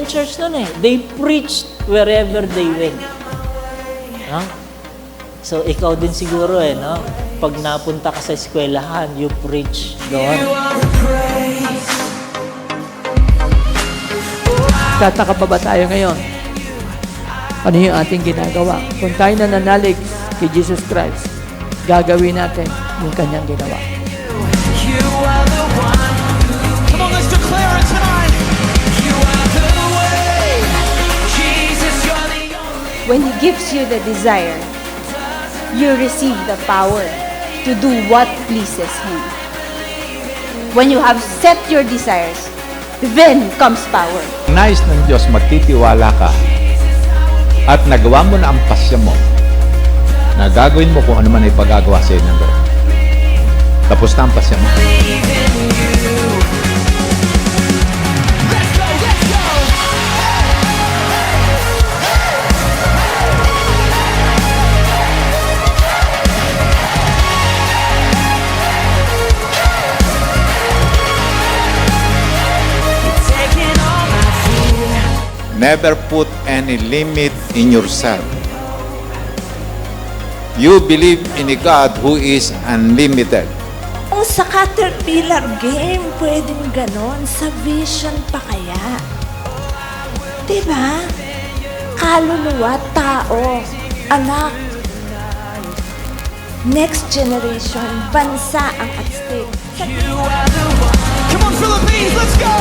yung church nun eh. They preached wherever they went. No? So, ikaw din siguro eh, no? Pag napunta ka sa eskwelahan, you preach doon. Tataka pa ba tayo ngayon? Ano yung ating ginagawa? Kung tayo nananalig kay Jesus Christ, gagawin natin yung kanyang ginawa. You are the one. Come on, let's declare it tonight. You are the way. Jesus, you're the only. When He gives you the desire, you receive the power to do what pleases Him. When you have set your desires, then comes power. Nais ng Diyos magtitiwala ka at nagawa mo na ang pasya mo na gagawin mo kung ano man ay pagagawa sa iyo ng Lord. Tapos na ang pasya mo. Never put any limit in yourself. You believe in a God who is unlimited. Kung sa Caterpillar game, pwedeng ganon. Sa Vision pa kaya? Diba? Kaluluwa, tao, anak, next generation, bansa ang at stake. You are the one. Come on, Philippines, let's go.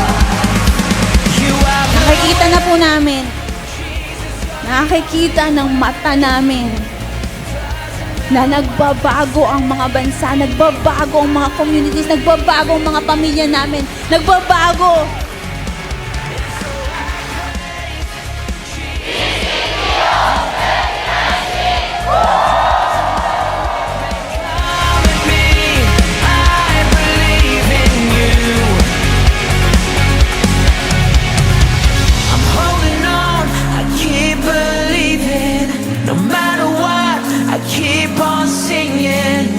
You are the Nakikita na po namin, nakikita ng mata namin na nagbabago ang mga bansa, nagbabago ang mga communities, nagbabago ang mga pamilya namin, nagbabago. I believe in you. I'm holding on, I keep believing. No matter what, I keep on singing.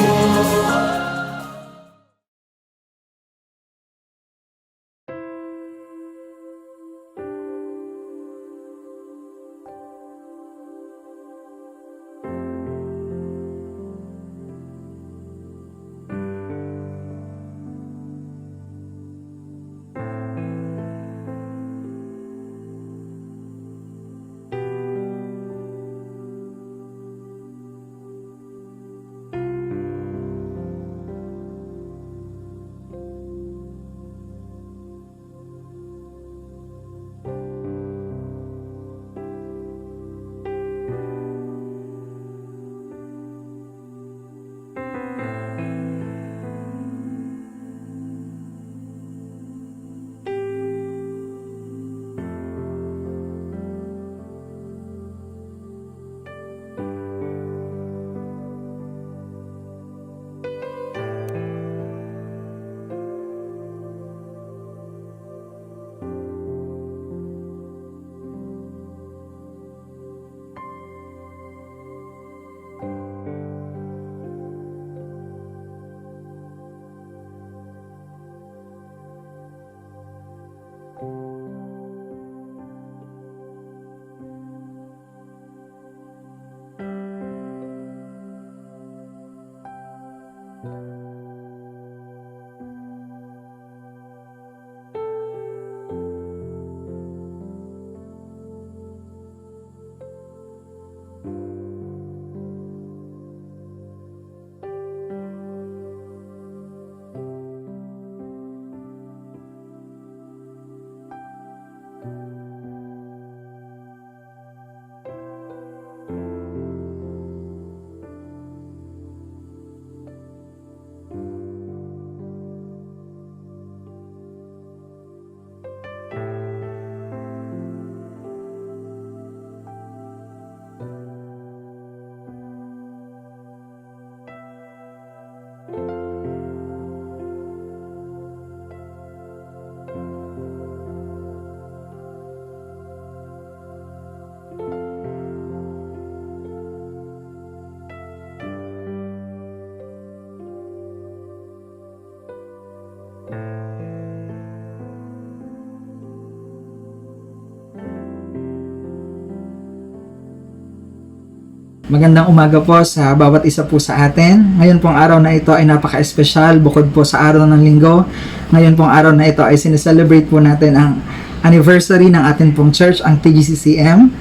Magandang umaga po sa bawat isa po sa atin. Ngayon pong araw na ito ay napaka-espesyal bukod po sa araw ng linggo. Ngayon pong araw na ito ay sineselebrate po natin ang anniversary ng ating pong church, ang TGCCM.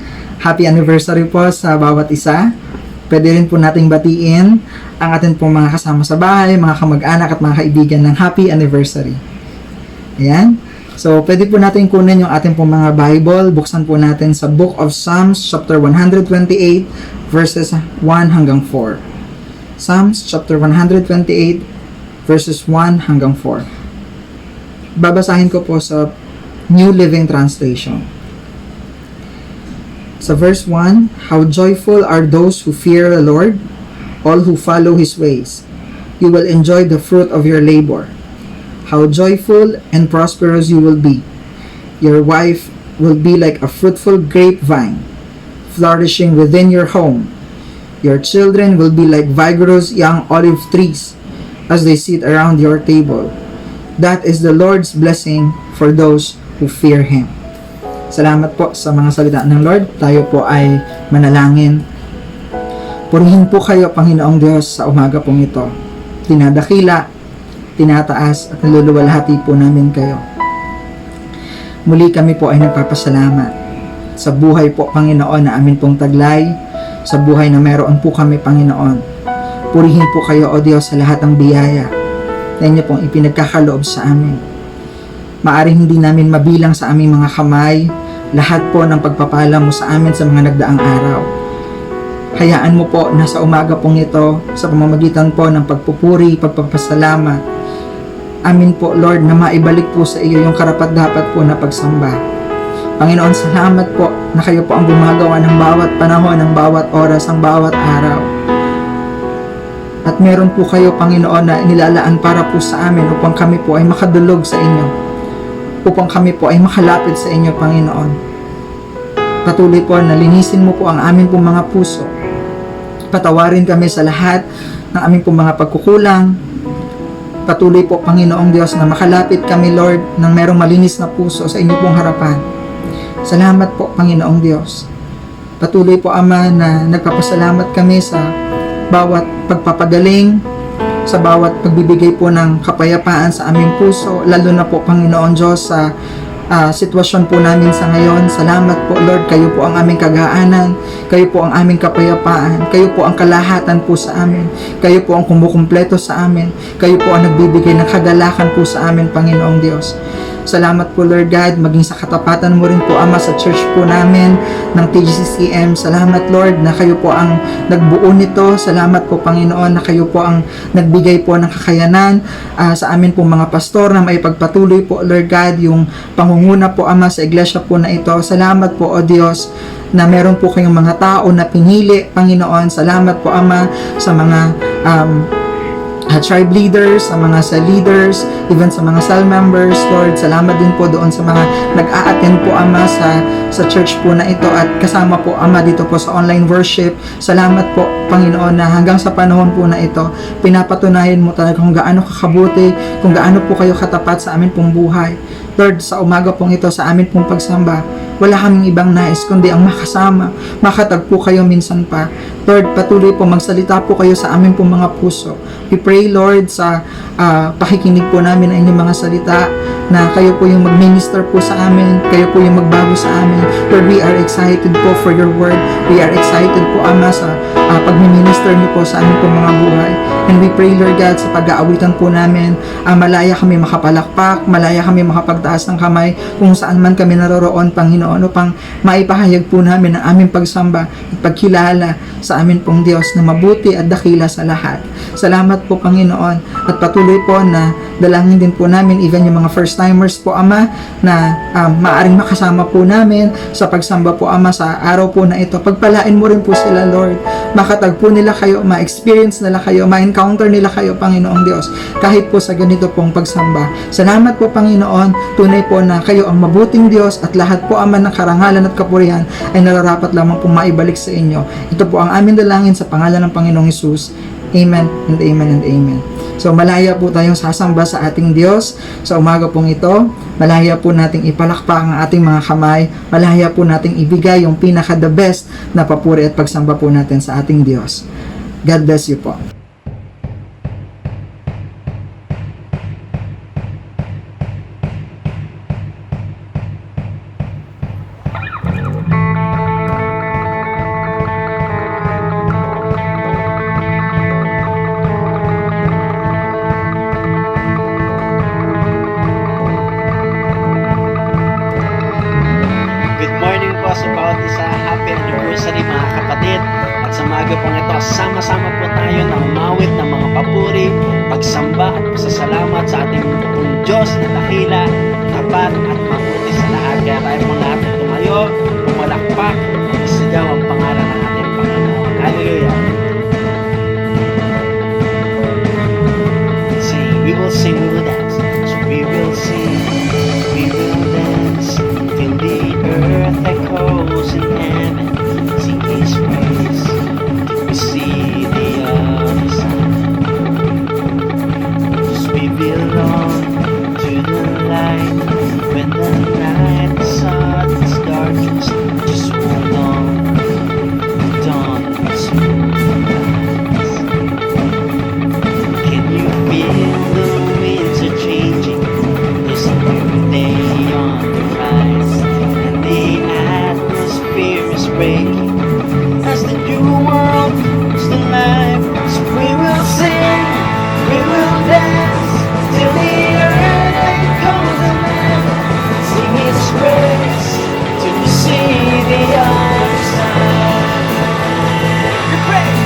Happy anniversary po sa bawat isa. Pwede rin po nating batiin ang ating pong mga kasama sa bahay, mga kamag-anak at mga kaibigan ng happy anniversary. Ayan. So, pwede po natin kunin yung ating pong mga Bible. Buksan po natin sa Book of Psalms, chapter 128, verses 1 hanggang 4. Psalms, chapter 128, verses 1 hanggang 4. Babasahin ko po sa New Living Translation. Sa verse 1, How joyful are those who fear the Lord, all who follow His ways. You will enjoy the fruit of your labor. How joyful and prosperous you will be. Your wife will be like a fruitful grapevine, flourishing within your home. Your children will be like vigorous young olive trees as they sit around your table. That is the Lord's blessing for those who fear Him. Salamat po sa mga salita ng Lord. Tayo po ay manalangin. Purihin po kayo, Panginoong Diyos, sa umaga pong ito. Dinadakila, tinataas at niluluwalhati po namin kayo. Muli kami po ay nagpapasalamat sa buhay po, Panginoon, na amin pong taglay, sa buhay na meron po kami, Panginoon. Purihin po kayo, O Diyos, sa lahat ng biyaya na inyo pong ipinagkakaloob sa amin. Maaring hindi namin mabilang sa aming mga kamay lahat po ng pagpapala mo sa amin sa mga nagdaang araw. Hayaan mo po na sa umaga pong ito, sa pamamagitan po ng pagpupuri, pagpapasalamat, amin po, Lord, na maibalik po sa iyo yung karapat-dapat po na pagsamba. Panginoon, salamat po na kayo po ang gumagawa ng bawat panahon, ng bawat oras, ng bawat araw. At meron po kayo, Panginoon, na nilalaan para po sa amin upang kami po ay makadulog sa inyo. Upang kami po ay makalapit sa inyo, Panginoon. Patuloy po na linisin mo po ang amin pong mga puso. Patawarin kami sa lahat ng aming pong mga pagkukulang. Patuloy po, Panginoong Diyos, na makalapit kami, Lord, ng merong malinis na puso sa inyo pong harapan. Salamat po, Panginoong Diyos. Patuloy po, Ama, na nagpapasalamat kami sa bawat pagpapagaling, sa bawat pagbibigay po ng kapayapaan sa aming puso, lalo na po, Panginoon Diyos, sa sitwasyon po namin sa ngayon. Salamat po, Lord, kayo po ang aming kagaanan, kayo po ang aming kapayapaan, kayo po ang kalahatan po sa amin, kayo po ang kumukumpleto sa amin, kayo po ang nagbibigay ng kagalakan po sa amin, Panginoong Diyos. Salamat po, Lord God, maging sa katapatan mo rin po, Ama, sa church po namin ng TGCCM. Salamat, Lord, na kayo po ang nagbuo nito. Salamat po, Panginoon, na kayo po ang nagbigay po ng kakayanan sa amin po mga pastor na may pagpatuloy po, Lord God, yung pangunguna po, Ama, sa iglesia po na ito. Salamat po, O Diyos, na meron po kayong mga tao na pinili, Panginoon. Salamat po, Ama, sa mga tribe leaders, sa mga cell leaders, even sa mga cell members, Lord. Salamat din po doon sa mga nag-a-attend po, Ama, sa church po na ito at kasama po, Ama, dito po sa online worship. Salamat po, Panginoon, na hanggang sa panahon po na ito, pinapatunayan mo talaga kung gaano kakabuti, kung gaano po kayo katapat sa amin pong buhay. Lord, sa umaga pong ito, sa amin pong pagsamba, wala kaming ibang nais kundi ang makasama, makatagpo kayo minsan pa. Lord, patuloy po magsalita po kayo sa amin pong mga puso. We pray, Lord, sa pakikinig po namin ang inyong mga salita, na kayo po yung mag-minister po sa amin, kayo po yung magbago sa amin. Lord, we are excited po for your word. We are excited po, Ama, sa pag-minister niyo po sa amin pong mga buhay. And we pray, Lord God, sa pag-aawitan po namin, malaya kami makapalakpak, malaya kami makapagtaas ng kamay kung saan man kami naroroon, Panginoon, upang maipahayag po namin ang aming pagsamba at pagkilala sa amin pong Diyos na mabuti at dakila sa lahat. Salamat po, Panginoon, at patuloy po na dalangin din po namin even yung mga first-timers po, Ama, na maaring makasama po namin sa pagsamba po, Ama, sa araw po na ito. Pagpalain mo rin po sila, Lord. Makatagpo nila kayo, ma-experience nila kayo, ma-encounter nila kayo, Panginoong Diyos, kahit po sa ganito pong pagsamba. Salamat po, Panginoon. Tunay po na kayo ang mabuting Diyos at lahat po, Ama, ng karangalan at kapurihan ay nararapat lamang pong maibalik sa inyo. Ito po ang aming dalangin sa pangalan ng Panginoong Hesus. Amen and amen and amen. So malaya po tayong sasamba sa ating Diyos sa umaga pong ito. Malaya po nating ipalakpak ang ating mga kamay. Malaya po nating ibigay yung pinaka the best na papuri at pagsamba po natin sa ating Diyos. God bless you po. Good morning po sa bawat isa. Happy anniversary mga kapatid. At sa maga pong ito, sama-sama po tayo na umawit ng mga papuri, pagsamba at pasasalamat sa ating pong Diyos na dakila, tapat at mabuti sa lahat. Kaya tayo po lahat na tumayo, pumalakpak, isigaw ang pangalan ng ating Panginoon. Hallelujah! Sing, we will sing, we will dance. So we will sing, we will dance till the earth echoes in heaven. Sing His praise till we see the other side. 'Cause we belong to the light. When the night is hot, it's darkest, just hold on. The dawn will soon rise. Can you feel the winds are changing? There's a new day on the rise, and the atmosphere is breaking as the new world comes to life. So we will sing, we will dance till the earth echoes again. Sing His praise till we see the other side. Your praise.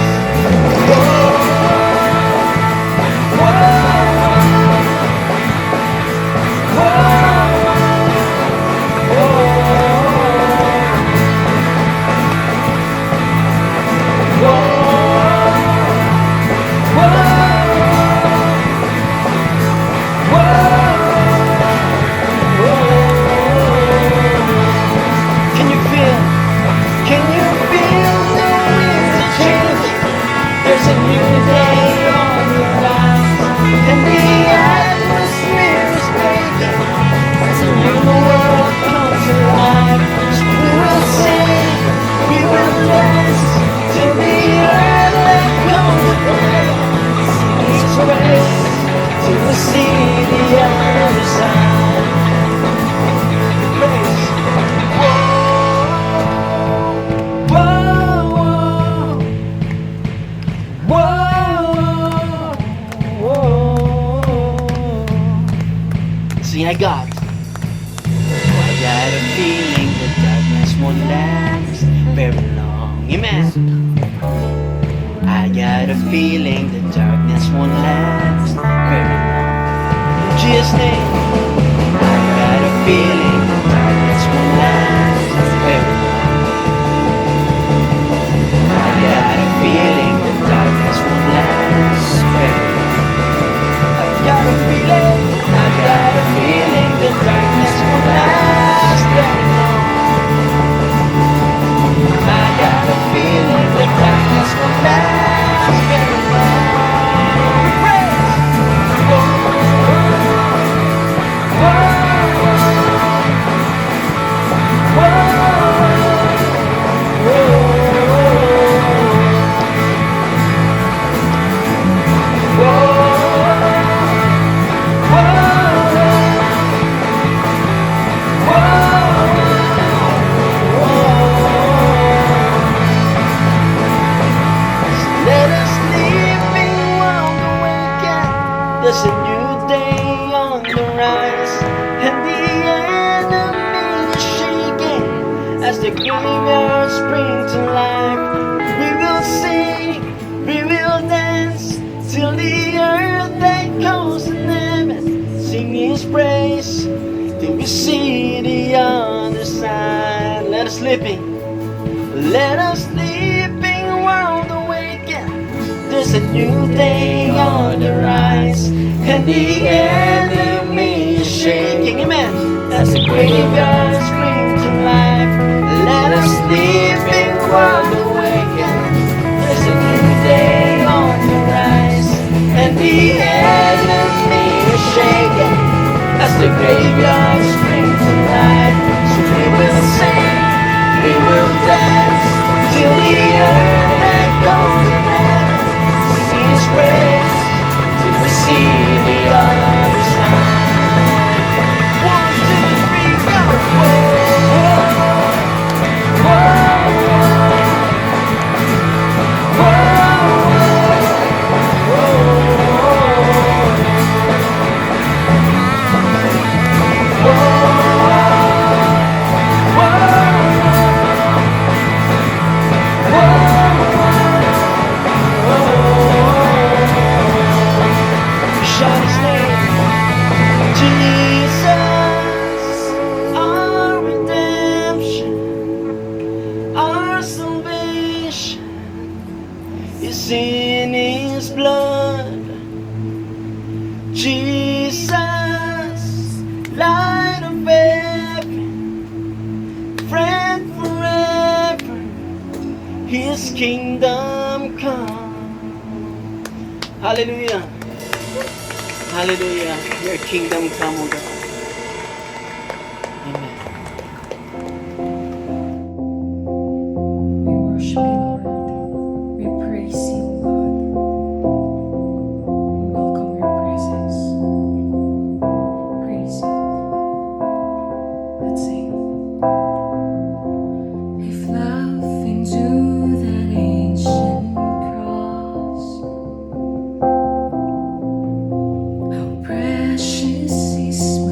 Can you feel? Can you feel the winds are changing? There's a new day on the rise, and the atmosphere is breaking as a new world comes alive. So we will sing, we will dance till the earth echoes again. Sing His praise till we see the other side. Praise. Sing, I got a feeling that darkness won't last very long. Amen. I got a feeling that darkness won't last very long. In Jesus' name. I got a feeling that darkness won't last very long. I got a feeling that darkness won't last very long. I got a feeling, I got a feeling that darkness won't last very long. I got a feeling that darkness won't last very long. Praise! Let us sleeping while the weekend. There's a new day on the rise, and the enemy is shaking as the graveyards spring to life. We will sing, we will dance till the earth echoes in heaven. Sing His praise till we see the other side. Let us sleeping while the weekend. There's a new day on the rise, and the enemy is shaking. Amen. As the graveyards spring to life. Let us sleeping while the weekend. There's a new day on the rise, and the offspring tonight. So we will sing, we will dance till the earth echoes again. Sing His praise till we see the other side. 1, 2, 3, go! Shout His name, Jesus, our redemption, our salvation is in His blood. Jesus, light of heaven, friend forever, His kingdom come. Hallelujah. Hallelujah. Your kingdom come, O God. Amen. We worship you, Lord. We praise you, God. We welcome your presence. Praise you. Let's sing. If nothing to that ancient cross, how precious is my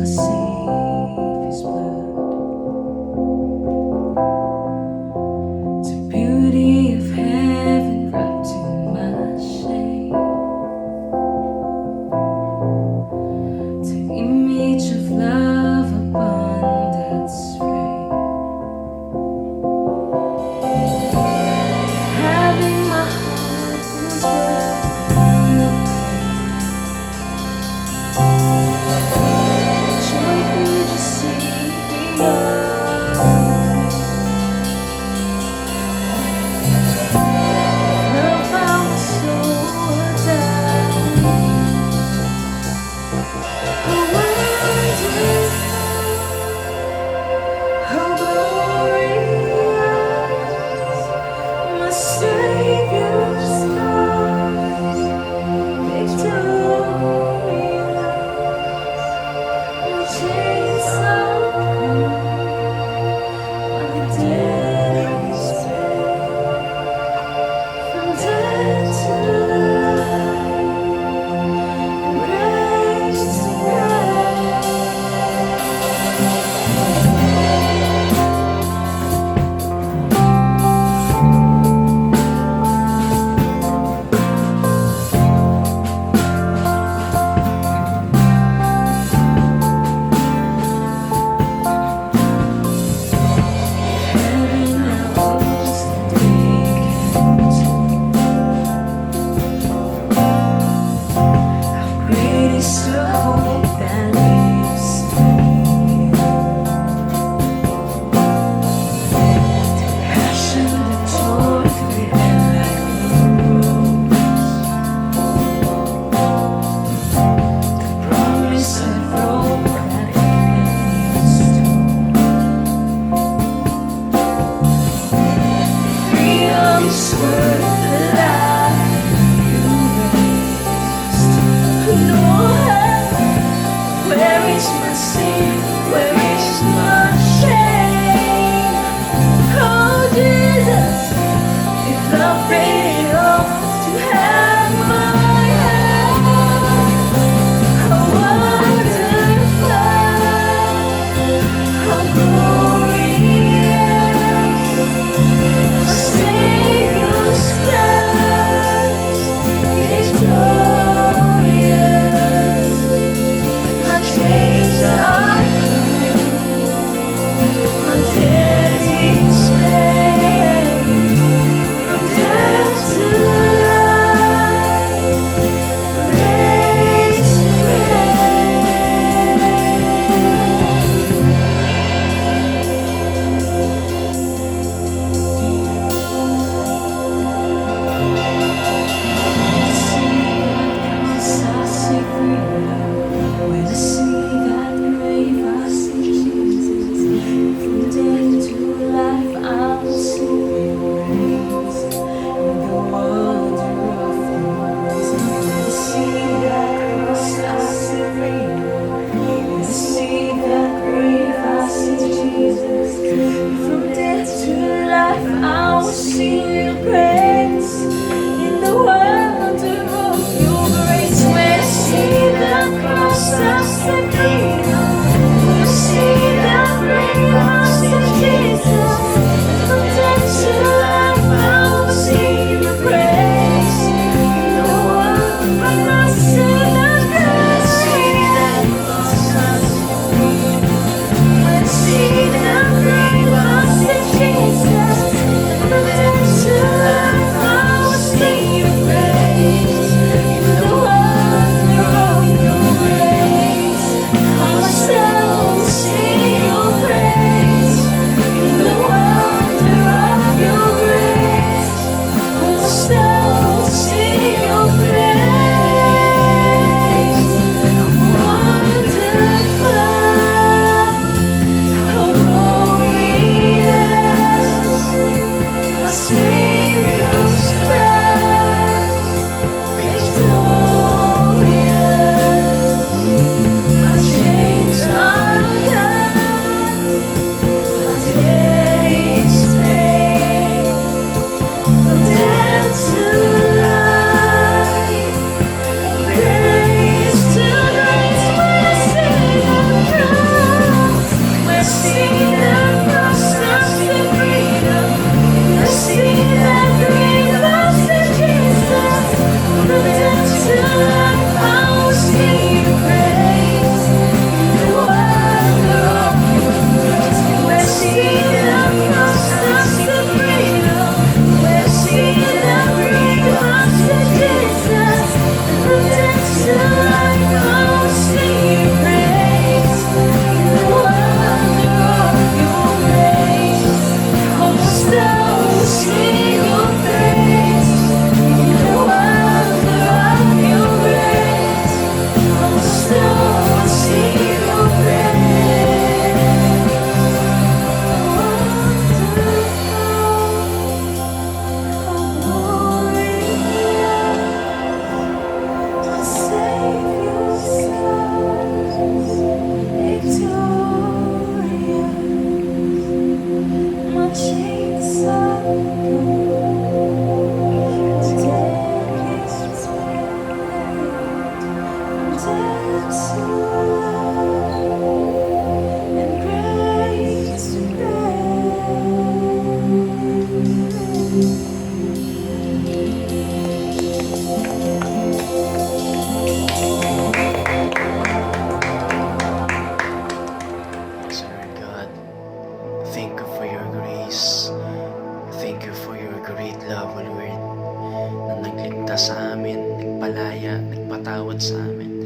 sa amin, nagpalaya, nagpatawad sa amin.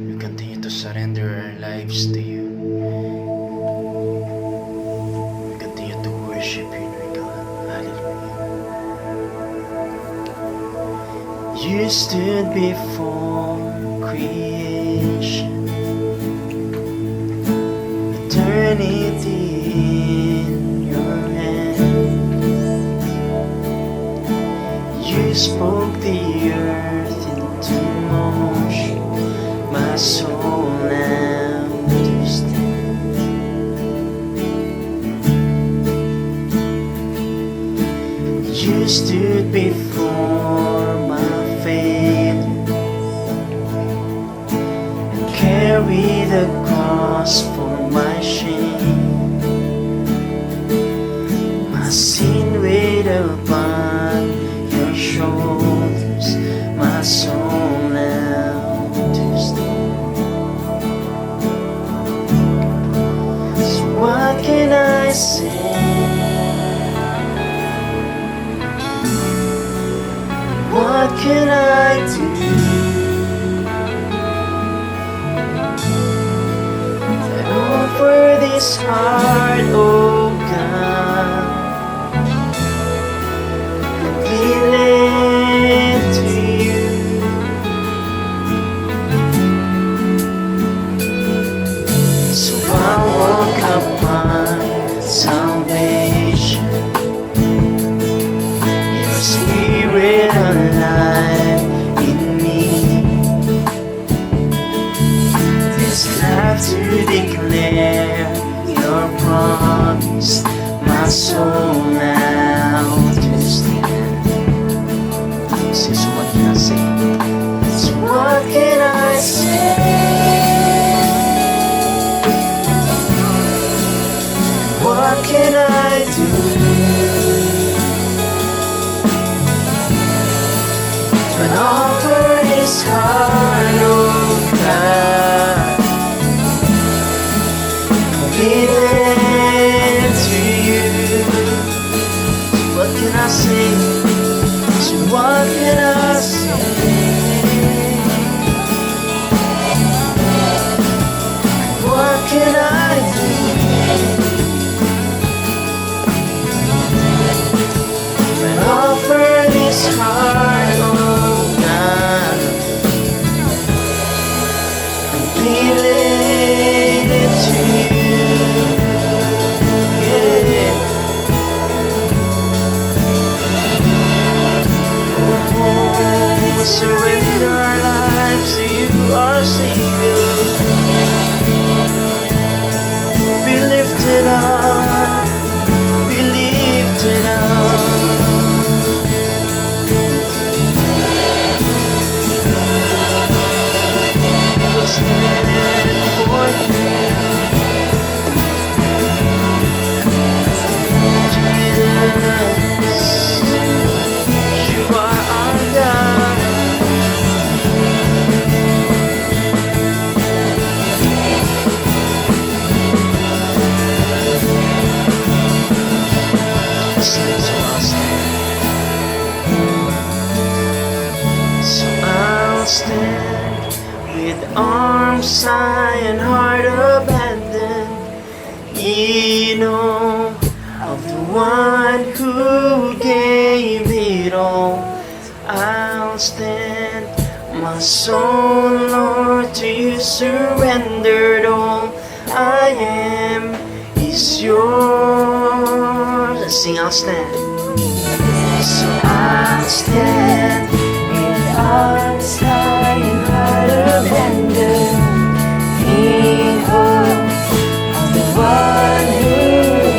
We continue to surrender our lives to you. We continue to worship you, Lord God. Hallelujah. You stood before creation, eternity in your hand. You spoke the earth into motion, my soul now understands. You stood before my failure and carried the cross for my shame. My sin weighed upon your shoulders, my soul now to stand. So what can I say? What can I do that offer this heart, oh God, completely to you? So I walk upon salvation, your spirit alive in me. This life to declare your promise, my soul now to stand. This is what can I say? So what can I say? What can I do to offer this heart, oh God, completely to you? So what can I say? So what can I say? What can I do and offer this heart, oh God, completely to you? Yeah. Oh, we surrender our lives to you, our Savior. Be lifted up, be lifted up. We'll stand for you, Jesus. You are our God. So I'll stand with arms high and heart abandoned, in awe of the one who gave it all. I'll stand, my soul, Lord, to you surrendered. All I am is yours. Let's sing, I'll stand. So I'll stand with arms high and heart abandoned, in awe of the one who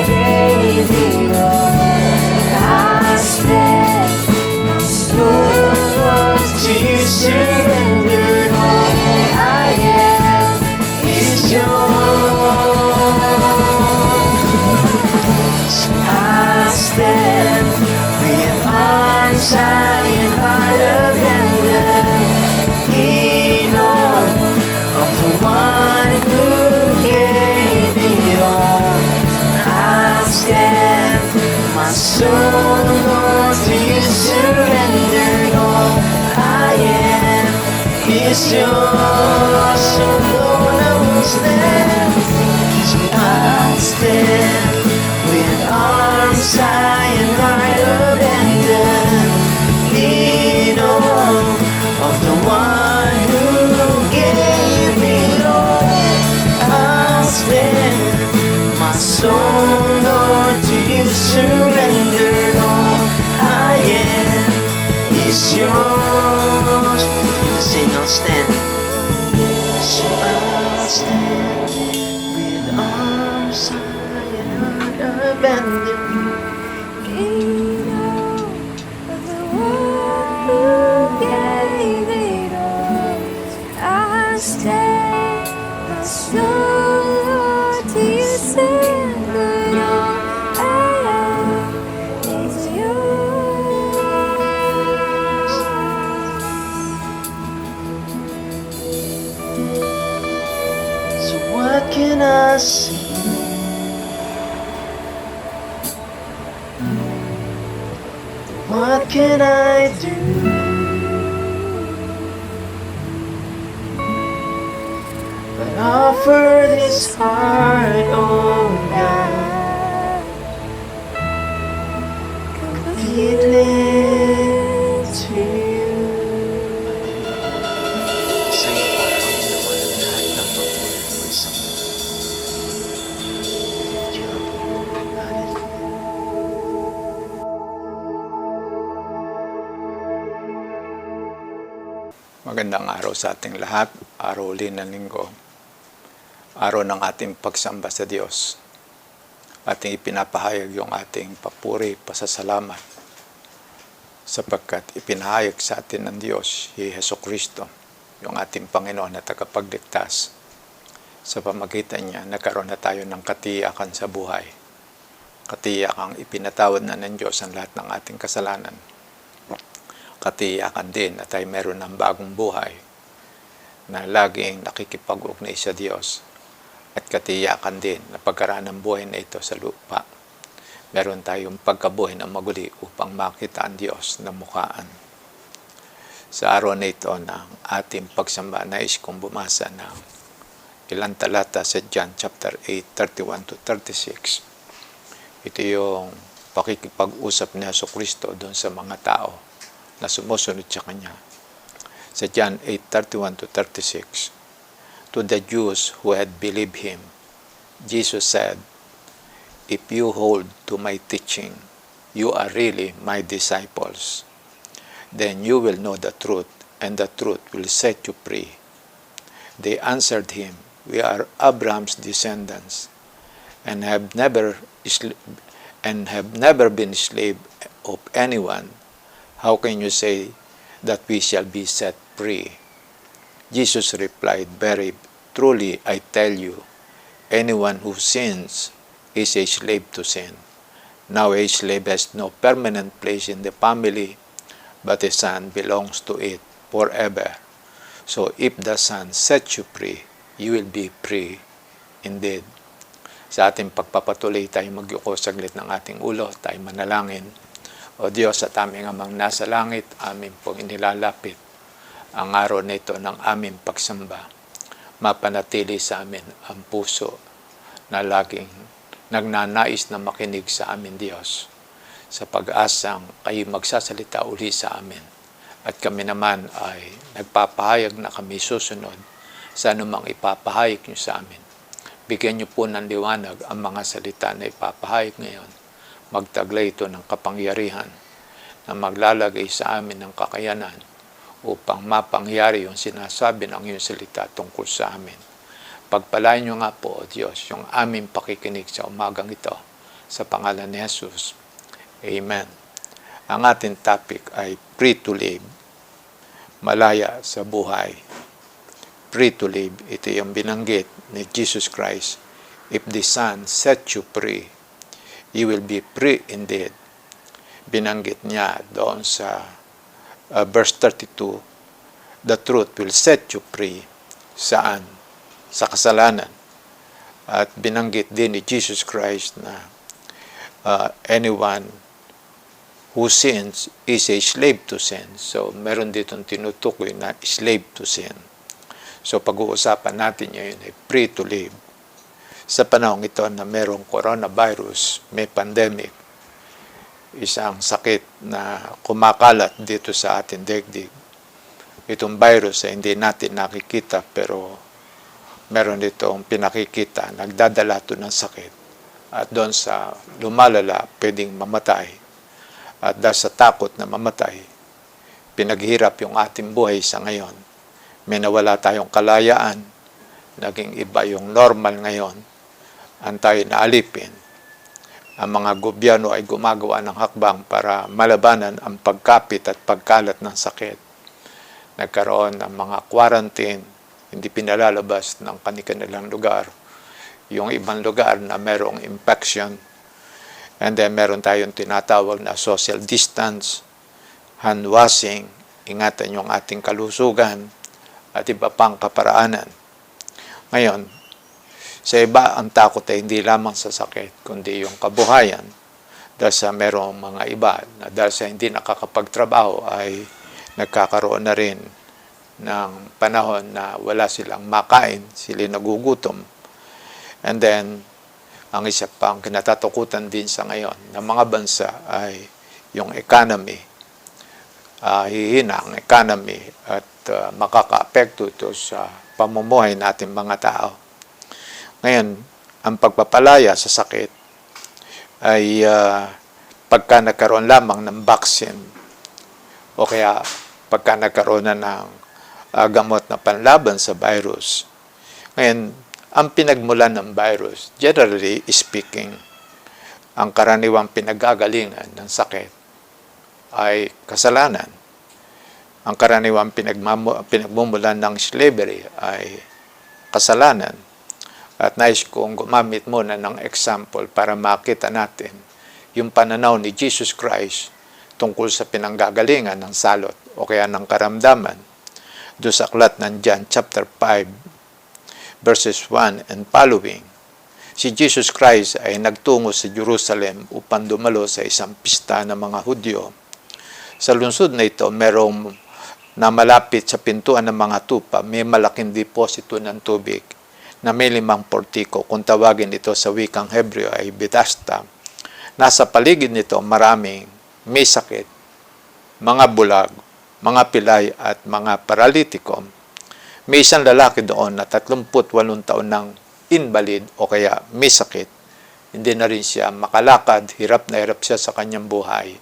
gave it all. I'll stand, my soul, Lord, to you surrendered. All I am is yours. So I'll stand with arms high and heart is yours, so Lord, I will stand. So I'll stand with arms high and heart abandoned, in awe of the one who gave it all. I'll stand, my soul, Lord, to you surrendered. All I am is yours. Sing, I'll stand. So I'll stand with arms high and heart abandoned. So what can I say? What can I do? But offer this heart, oh God, completely to you. Sa iyo po, Panginoon, ang lahat ng papuri mo sa mga. Lift you up, Lord. Hallelujah. Magandang araw sa ating lahat, araw uli ng linggo, araw ng ating pagsamba sa Diyos. Ating ipinapahayag yung ating papuri, pasasalamat, sapagkat ipinahayag sa atin ng Diyos, si Jesucristo, yung ating Panginoon na tagapagligtas. Sa pamagitan niya, nagkaroon na tayo ng katiyakan sa buhay. Katiyakang ipinatawad na ng Diyos ang lahat ng ating kasalanan. Katiyakan din na tayo meron ng bagong buhay na laging nakikipag-ugnay sa Diyos. At katiyakan din na pagkaraan ng buhay na ito sa lupa, meron tayong pagkabuhay na maguli upang makita ang Diyos na mukhaan. Sa araw na ito ng ating pagsamba, nais kong bumasa ng ilang talata sa John chapter 8, 31 to 36. Ito yung pakikipag-usap ni Jesucristo doon sa mga tao na sumusunod sa Kanya. Sa John 8:31 to 36, to the Jews who had believed Him, Jesus said, "If you hold to my teaching, you are really my disciples. Then you will know the truth, and the truth will set you free." They answered Him, "We are Abraham's descendants, and have never been slave of anyone. How can you say that we shall be set free?" Jesus replied, "Very truly I tell you, anyone who sins is a slave to sin. Now a slave has no permanent place in the family, but a son belongs to it forever. So if the Son sets you free, you will be free indeed." Sa ating pagpapatuloy, tayo magyuko saglit ng ating ulo, tayo manalangin. O Diyos at aming amang nasa langit, amin pong inilalapit ang araw nito ng aming pagsamba. Mapanatili sa amin ang puso na laging nagnanais na makinig sa amin, Diyos, sa pag-asang kayo magsasalita uli sa amin. At kami naman ay nagpapahayag na kami susunod sa anumang ipapahayag niyo sa amin. Bigyan niyo po ng liwanag ang mga salita na ipapahayag ngayon. Magtaglay ito ng kapangyarihan na maglalagay sa amin ng kakayanan upang mapangyari yung sinasabi ng iyong salita tungkol sa amin. Pagpalain niyo nga po, O Diyos, yung aming pakikinig sa umagang ito. Sa pangalan ni Jesus. Amen. Ang ating topic ay free to live. Malaya sa buhay. Free to live. Ito yung binanggit ni Jesus Christ. If the Son sets you free, you will be free indeed. Binanggit niya doon sa verse 32, the truth will set you free. Saan? Sa kasalanan. At binanggit din ni Jesus Christ na anyone who sins is a slave to sin. So, meron ditong tinutukoy na slave to sin. So, pag-uusapan natin ngayon ay free to live. Sa panahon ito na merong coronavirus, may pandemic, isang sakit na kumakalat dito sa ating daigdig. Itong virus ay hindi natin nakikita pero meron itong pinakikita, nagdadala ito ng sakit. At doon sa lumalala, pwedeng mamatay. At dahil sa takot na mamatay, pinaghirap yung ating buhay sa ngayon. May nawala tayong kalayaan, naging iba yung normal ngayon, ang tayo naalipin. Ang mga gobyerno ay gumagawa ng hakbang para malabanan ang pagkapit at pagkalat ng sakit. Nagkaroon ng mga quarantine, hindi pinalalabas ng kanilang lugar. Yung ibang lugar na merong infection. And then meron tayong tinatawag na social distance, hand washing, ingatan yung ating kalusugan, at iba pang kaparaanan. Ngayon, sa iba, ang takot ay hindi lamang sa sakit, kundi yung kabuhayan. Dahil sa merong mga iba na dahil sa hindi nakakapagtrabaho ay nagkakaroon na rin ng panahon na wala silang makain, sila nagugutom. And then, ang isa pang kinatatakutan din sa ngayon ng mga bansa ay yung economy. Hihina ang economy at makaka-apekto ito sa pamumuhay natin mga tao. Ngayon, ang pagpapalaya sa sakit ay pagka nagkaroon lamang ng vaccine o kaya pagka nagkaroon na ng gamot na panlaban sa virus. Ngayon, ang pinagmulan ng virus, generally speaking, ang karaniwang pinagagalingan ng sakit ay kasalanan. Ang karaniwang pinagmumulan ng slavery ay kasalanan. At nais kong gumamit muna ng example para makita natin yung pananaw ni Jesus Christ tungkol sa pinanggagalingan ng salot o kaya ng karamdaman. Doon sa aklat ng John chapter 5 verses 1 and following. Si Jesus Christ ay nagtungo sa Jerusalem upang dumalo sa isang pista ng mga Hudyo. Sa lungsod na ito, merong na malapit sa pintuan ng mga tupa, may malaking deposito ng tubig na may 5 portiko. Kung tawagin ito sa wikang Hebreo ay Bethesda. Nasa paligid nito maraming may sakit, mga bulag, mga pilay at mga paralitiko. May isang lalaki doon na 38 taon ng invalid o kaya may sakit. Hindi na rin siya makalakad, hirap na hirap siya sa kanyang buhay.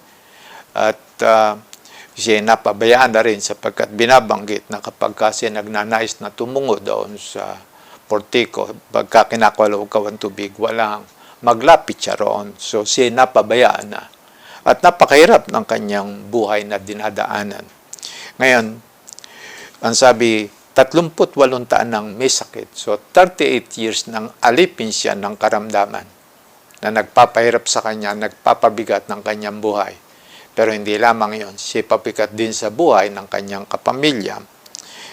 At siya napabayaan na rin sapagkat binabanggit na kapag kasi nagnanais na tumungo doon sa portiko, pagka kinakalaw-kaw ang tubig, walang maglapit siya roon. So siya napabayaan na. At napakahirap ng kanyang buhay na dinadaanan. Ngayon, ang sabi, 38 taon ng may sakit. So 38 years nang alipin siya ng karamdaman na nagpapahirap sa kanya, nagpapabigat ng kanyang buhay. Pero hindi lamang yon, siya pabigat din sa buhay ng kanyang kapamilya.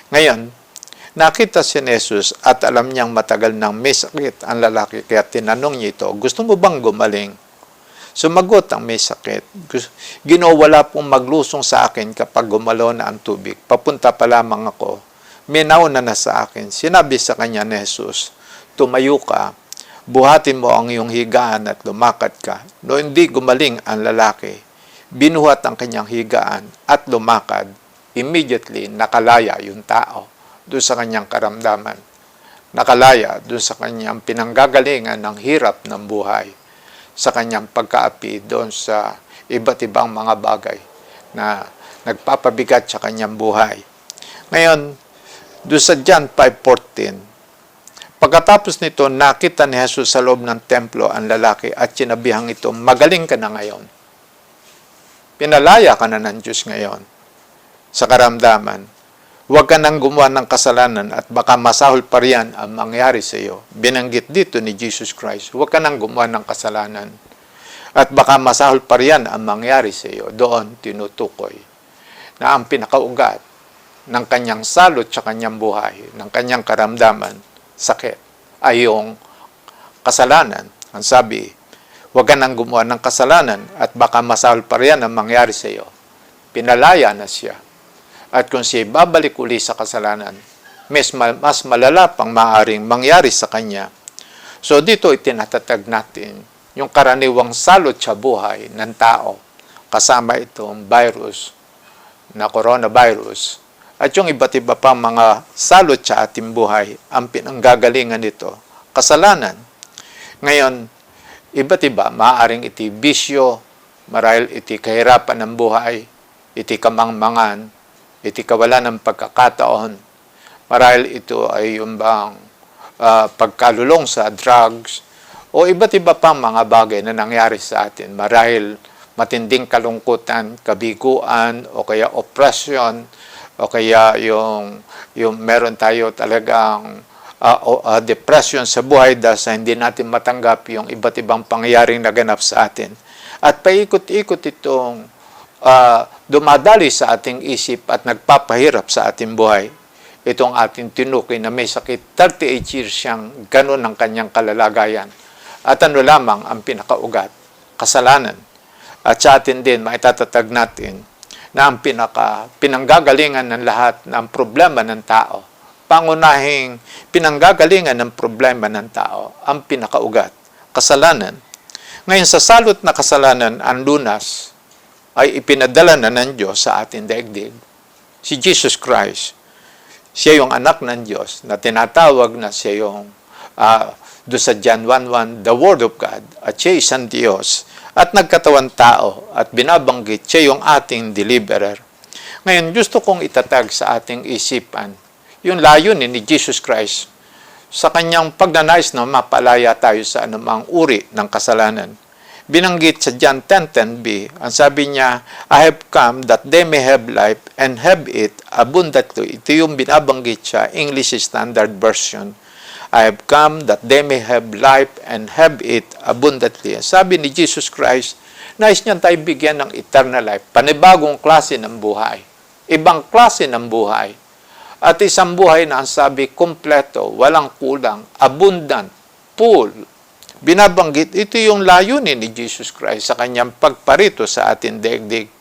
Ngayon, nakita si Jesus at alam niyang matagal nang may sakit ang lalaki, kaya tinanong niya ito, gusto mo bang gumaling? Sumagot ang may sakit, wala pong maglusong sa akin kapag gumalaw na ang tubig. Papunta pa lamang ako, may nauna na sa akin. Sinabi sa kanya ni Jesus, tumayo ka, buhatin mo ang iyong higaan at lumakad ka. No hindi gumaling ang lalaki, binuhat ang kanyang higaan at lumakad. Immediately, nakalaya yung tao doon sa kanyang karamdaman. Nakalaya doon sa kanyang pinanggagalingan ng hirap ng buhay. Sa kanyang pagkaapi doon sa iba't ibang mga bagay na nagpapabigat sa kanyang buhay. Ngayon, doon sa John 5:14, pagkatapos nito, nakita ni Jesus sa loob ng templo ang lalaki at sinabihan ito, magaling ka na ngayon. Pinalaya ka na ng Diyos ngayon sa karamdaman. Huwag ka nang gumawa ng kasalanan at baka masahol pa riyan ang mangyari sa iyo. Binanggit dito ni Jesus Christ, huwag ka nang gumawa ng kasalanan at baka masahol pa riyan ang mangyari sa iyo. Doon tinutukoy na ang pinakaugat ng kanyang salot sa kanyang buhay, ng kanyang karamdaman, sakit, ay yung kasalanan. Ang sabi, huwag ka nang gumawa ng kasalanan at baka masahol pa riyan ang mangyari sa iyo. Pinalaya na siya. At kung siya babalik uli sa kasalanan, mas malala pang maaaring mangyari sa kanya. So dito itinatatag natin yung karaniwang salot sa buhay ng tao, kasama itong virus na coronavirus, at yung iba't iba pang mga salot sa ating buhay, ang pinanggagalingan nito, kasalanan. Ngayon, iba't iba, maaaring iti bisyo, marahil iti kahirapan ng buhay, iti kamangmangan, iti kawalan ng pagkakataon, marahil ito ay yung bang pagkalulong sa drugs, o iba't iba pang mga bagay na nangyari sa atin, marahil matinding kalungkutan, kabiguan, o kaya oppression, o kaya yung meron tayo talagang depression sa buhay dahil sa hindi natin matanggap yung iba't ibang pangyayaring naganap sa atin. At paikot-ikot itong dumadali sa ating isip at nagpapahirap sa ating buhay. Itong ating tinukoy na may sakit, 38 years siyang ganun ang kanyang kalalagayan. At ano lamang ang pinakaugat? Kasalanan. At sa atin din, maitatatag natin na ang pinanggagalingan ng lahat ng problema ng tao, pangunahing pinanggagalingan ng problema ng tao, ang pinakaugat, kasalanan. Ngayon, sa salot na kasalanan, ang lunas ay ipinadala na ng Diyos sa ating daigdig. Si Jesus Christ, siya yung anak ng Diyos na tinatawag na siya yung doon sa John 1:1, the Word of God, at siya isang Diyos, at nagkatawan tao, at binabanggit siya yung ating deliverer. Ngayon, gusto kong itatag sa ating isipan yung layunin ni Jesus Christ sa kanyang pagnanais na mapalaya tayo sa anumang uri ng kasalanan. Binanggit sa John 10:10b, ang sabi niya, I have come that they may have life and have it abundantly. Ito yung binabanggit siya, English Standard Version. I have come that they may have life and have it abundantly. Sabi ni Jesus Christ, nais niyan tayo bigyan ng eternal life, panibagong klase ng buhay, ibang klase ng buhay. At isang buhay na ang sabi, kompleto, walang kulang, abundant, full. Binabanggit, ito yung layunin ni Jesus Christ sa kanyang pagparito sa ating daigdig.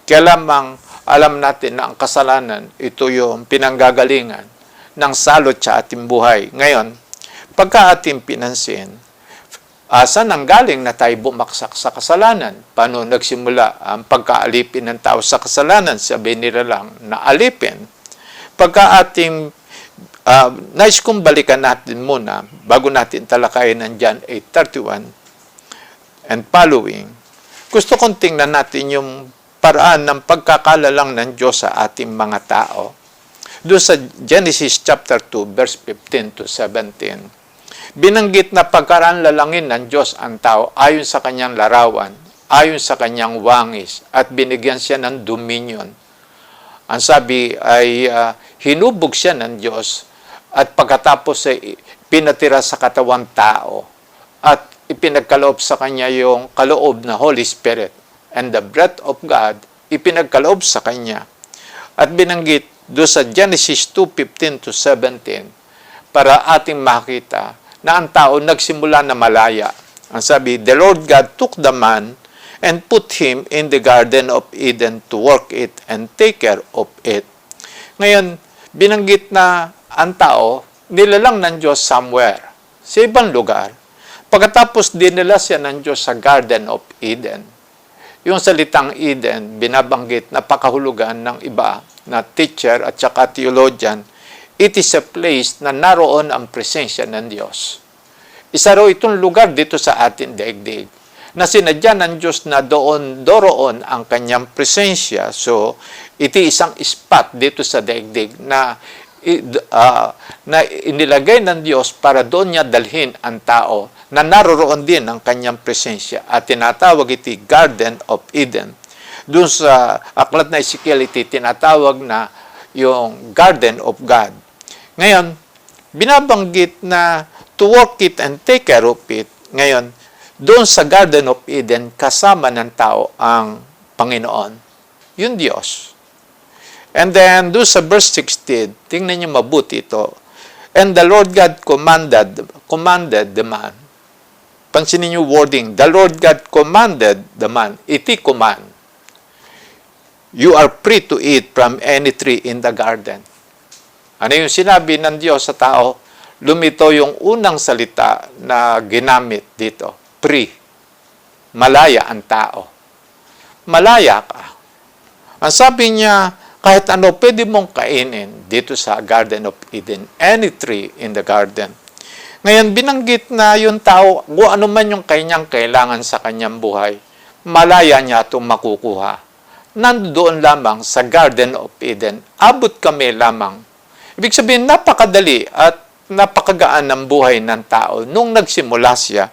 Kaya lamang alam natin na ang kasalanan, ito yung pinanggagalingan ng salot sa ating buhay. Ngayon, pagka ating pinansin, saan nanggaling na tayo bumaksak sa kasalanan? Paano nagsimula ang pagkaalipin ng tao sa kasalanan? Sabihin nila lang na alipin. Pagka ating nais kong balikan natin muna bago natin talakayin ng John 8:31 and following. Gusto kong tingnan natin yung paraan ng pagkakalalang ng Diyos sa ating mga tao. Doon sa Genesis chapter 2 verse 15 to 17. Binanggit na pagkaraan lalangin ng Diyos ang tao ayon sa kanyang larawan, ayon sa kanyang wangis, at binigyan siya ng dominion. Ang sabi ay hinubog siya ng Diyos at pagkatapos ay pinatira sa katawang tao at ipinagkaloob sa kanya yung kaloob na Holy Spirit, and the breath of God ipinagkaloob sa kanya. At binanggit doon sa Genesis 2:15 to 17 para ating makita na ang tao nagsimula na malaya. Ang sabi, the Lord God took the man and put him in the Garden of Eden to work it and take care of it. Ngayon, binanggit na ang tao nilalang ng Diyos somewhere, sa ibang lugar. Pagkatapos dinala siya ng Diyos sa Garden of Eden. Yung salitang Eden, binabanggit na pakahulugan ng iba na teacher at saka theologian, it is a place na naroon ang presensya ng Diyos. Isa raw itong lugar dito sa ating daigdig na sinadya ng Diyos na doroon ang kanyang presensya. So, iti isang spot dito sa daigdig na inilagay ng Diyos para doon niya dalhin ang tao na naroroon din ang kanyang presensya at tinatawag iti Garden of Eden. Doon sa aklat na Ezekiel, iti tinatawag na yung Garden of God. Ngayon, binabanggit na to work it and take care of it. Ngayon, doon sa Garden of Eden, kasama ng tao ang Panginoon, yung Diyos. And then, doon sa verse 16, tingnan niyo mabuti ito. And the Lord God commanded the man, pansinin niyo wording, the Lord God commanded the man, iti command, you are free to eat from any tree in the garden. Ano yung sinabi ng Diyos sa tao? Lumito yung unang salita na ginamit dito, free. Malaya ang tao. Malaya ka. Ang sabi niya, kahit ano pwede mong kainin dito sa Garden of Eden, any tree in the garden. Ngayon, binanggit na yung tao, kung ano man yung kanyang kailangan sa kanyang buhay, malaya niya itong makukuha. Nandoon lamang sa Garden of Eden. Abot kami lamang. Ibig sabihin, napakadali at napakagaan ng buhay ng tao. Nung nagsimula siya,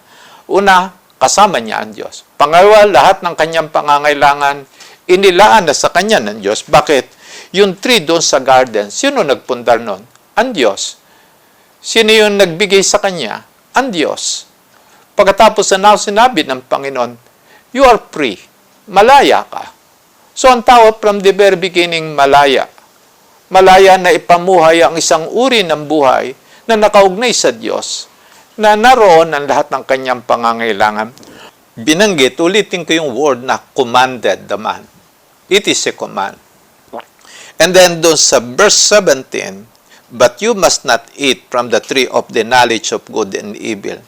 una, kasama niya ang Diyos. Pangalawa, lahat ng kanyang pangangailangan, inilaan na sa kanya ng Diyos. Bakit? Yung tree doon sa garden, sino nagpundar nun? Ang Diyos. Sino yung nagbigay sa kanya? Ang Diyos. Pagkatapos na sinabi ng Panginoon, you are free. Malaya ka. So, ang tao from the very beginning, malaya. Malaya na ipamuhay ang isang uri ng buhay na nakaugnay sa Diyos, na naroon ang lahat ng kanyang pangangailangan. Binanggit, ulitin ko yung word na commanded the man. It is a command. And then doon sa verse 17, but you must not eat from the tree of the knowledge of good and evil.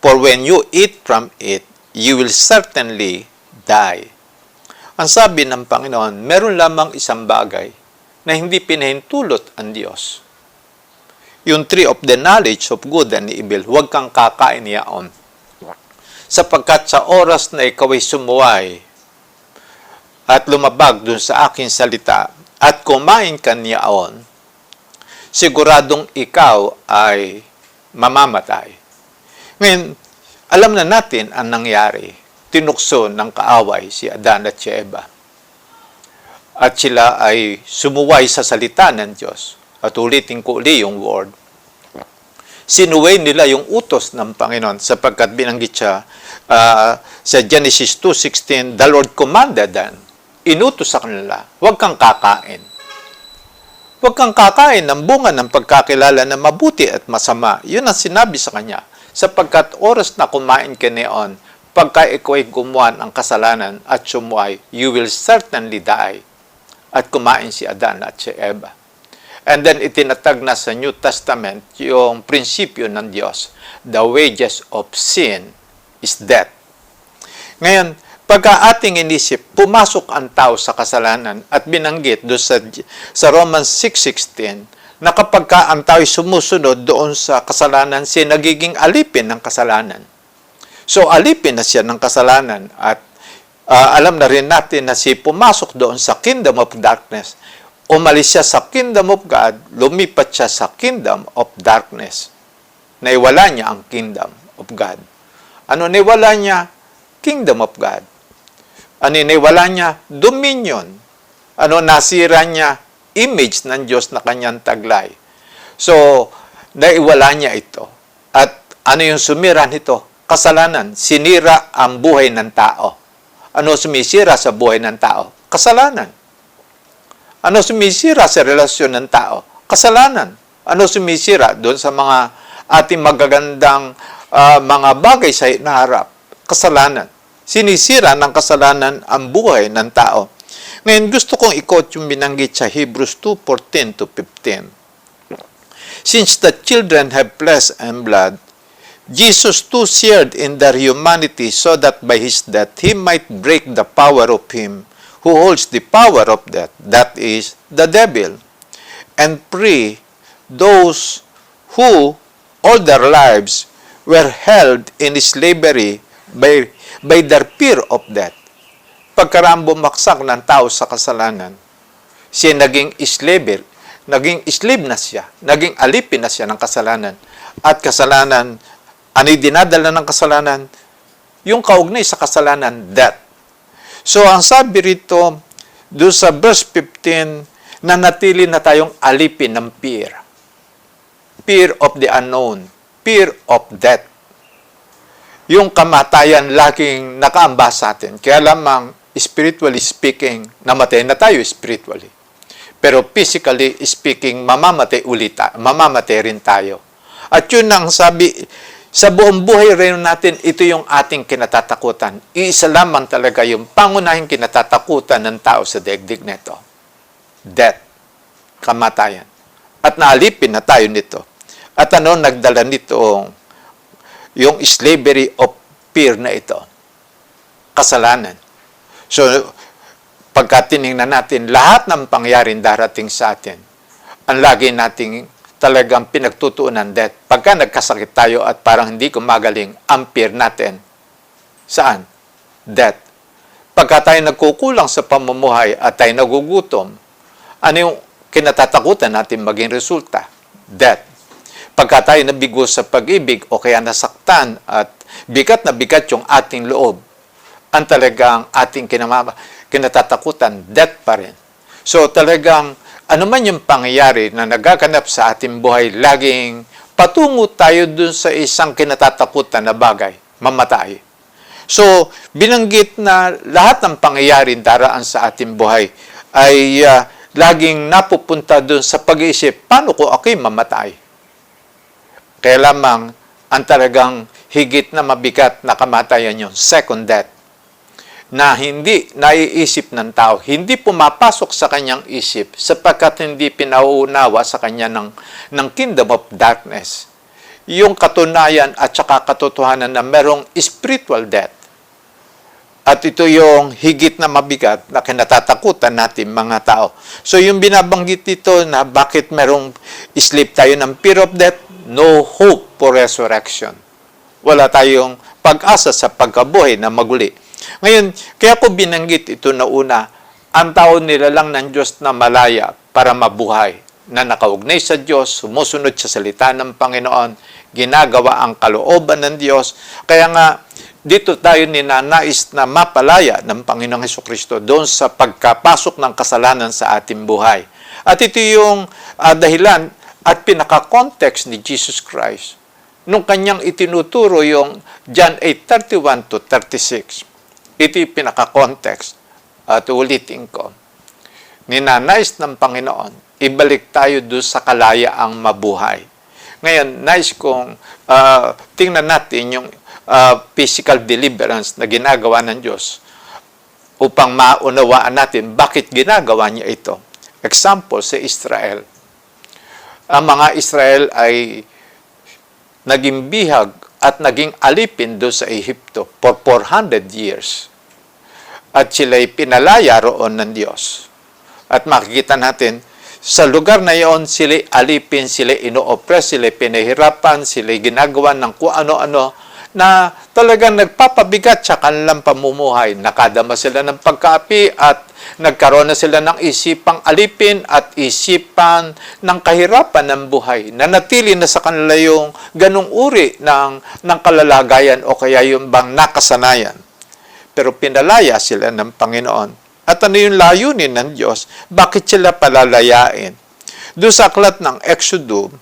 For when you eat from it, you will certainly die. Ang sabi ng Panginoon, meron lamang isang bagay na hindi pinahintulot ang Diyos. Yung tree of the knowledge of good and evil, huwag kang kakain yaon. Sapagkat sa oras na ikaw ay sumuway at lumabag dun sa aking salita at kumain ka niyaon, siguradong ikaw ay mamamatay. Ngayon, alam na natin ang nangyari. Tinukso ng kaaway si Adan at si Eva. At sila ay sumuway sa salita ng Diyos. At ulitin ko uli yung word. Sinuway nila yung utos ng Panginoon sapagkat binanggit siya sa Genesis 2:16, the Lord commanded them, inutos sa kanila, huwag kang kakain. Huwag kang kakain ng bunga ng pagkakilala na mabuti at masama. Yun ang sinabi sa kanya. Sapagkat oras na kumain ka neon, pagka ikaw ay gumawa ng kasalanan at sumuway, you will certainly die. At kumain si Adan at si Eva. And then itinatag na sa New Testament yung prinsipyo ng Diyos. The wages of sin is death. Ngayon, pagka ating inisip, pumasok ang tao sa kasalanan at binanggit doon sa Romans 6:16 na kapag ka ang tao ay sumusunod doon sa kasalanan, siya nagiging alipin ng kasalanan. So, alipin na siya ng kasalanan at alam na rin natin na siya pumasok doon sa kingdom of darkness. Umalis siya sa kingdom of God, lumipat siya sa kingdom of darkness. Naiwala niya ang kingdom of God. Ano naiwala niya? Kingdom of God. Ano naiwala niya? Dominion. Ano nasira niya? Image ng Diyos na kanyang taglay. So, naiwala niya ito. At ano yung sumira nito? Kasalanan. Sinira ang buhay ng tao. Ano sumisira sa buhay ng tao? Kasalanan. Ano sumisira sa relasyon ng tao? Kasalanan. Ano sumisira doon sa mga ating magagandang mga bagay sa hinaharap? Kasalanan. Sinisira ng kasalanan ang buhay ng tao. Ngayon, gusto kong i-quote yung binanggit sa Hebrews 2:14-15. Since the children have flesh and blood, Jesus too shared in their humanity so that by his death he might break the power of him who holds the power of death, that is, the devil, and free those who all their lives were held in slavery by their fear of death. Pagkaraan bumaksak ng tao sa kasalanan, siya naging slave na siya, naging alipin na siya ng kasalanan. At kasalanan, ano'y dinadala ng kasalanan? Yung kaugnay sa kasalanan, death. So, ang sabi rito, doon sa verse 15, na natili na tayong alipin ng fear. Fear of the unknown. Fear of death. Yung kamatayan laging nakaambas sa atin. Kaya lamang, spiritually speaking, namatay na tayo spiritually. Pero physically speaking, mamamatay rin tayo. At yun ang sabi, Sa buong buhay rin natin, ito yung ating kinatatakutan. Iisa lamang talaga yung pangunahing kinatatakutan ng tao sa daigdig nito. Death, kamatayan. At naalipin na tayo nito. At ano nagdala nito? Yung slavery of fear na ito. Kasalanan. So, pagka tinignan natin, lahat ng pangyaring darating sa atin, ang lagi nating talagang pinagtutuunan death. Pagka nagkasakit tayo at parang hindi gumagaling, ang fear natin. Saan? Death. Pagka tayo nagkukulang sa pamumuhay at tayo nagugutom, ano yung kinatatakutan natin maging resulta? Death. Pagka tayo nabigo sa pag-ibig o kaya nasaktan at bigat na bigat yung ating loob, ang talagang ating kinatatakutan, death pa rin. So talagang ano man yung pangyayari na nagaganap sa ating buhay, laging patungo tayo dun sa isang kinatatakutan na bagay, mamatay. So, binanggit na lahat ng pangyayari daraan sa ating buhay ay laging napupunta dun sa pag-iisip, paano ko ako'y mamatay? Kaya lamang ang talagang higit na mabigat na kamatayan yun, second death, na hindi naiisip ng tao, hindi pumapasok sa kanyang isip sapagkat hindi pinauunawa sa kanya ng kingdom of darkness. Yung katunayan at saka katotohanan na merong spiritual death. At ito yung higit na mabigat na kinatatakutan natin mga tao. So yung binabanggit dito na bakit merong sleep tayo ng fear of death, no hope for resurrection. Wala tayong pag-asa sa pagkabuhay na maguli. Ngayon, kaya ko binanggit ito na una, ang tao nilalang ng Diyos na malaya para mabuhay, na nakaugnay sa Diyos, sumusunod sa salita ng Panginoon, ginagawa ang kalooban ng Diyos. Kaya nga, dito tayo ninanais na mapalaya ng Panginoong Hesukristo doon sa pagkapasok ng kasalanan sa ating buhay. At ito yung dahilan at pinaka-context ni Jesus Christ nung kanyang itinuturo yung John 8:31 to 36. Ito yung pinaka-context. At ulitin ko, ninanais ng Panginoon, ibalik tayo doon sa kalayaang mabuhay. Ngayon, nais kong tingnan natin yung physical deliverance na ginagawa ng Diyos upang maunawaan natin bakit ginagawa niya ito. Example, sa Israel. Ang mga Israel ay naging bihag at naging alipin doon sa Ehipto for 400 years. At sila'y pinalaya roon ng Diyos. At makikita natin, sa lugar na iyon, sila'y alipin, sila'y ino-oppress, sila'y pinahirapan, sila'y ginagawa ng kung ano-ano na talagang nagpapabigat sa kanilang pamumuhay. Nakadama sila ng pagkaapi at nagkaroon na sila ng isipang alipin at isipan ng kahirapan ng buhay. Nanatili na sa kanila yung ganong uri ng kalalagayan o kaya yung bang nakasanayan. Pero pinalaya sila ng Panginoon. At ano yung layunin ng Diyos? Bakit sila palalayain? Doon sa aklat ng Exodus,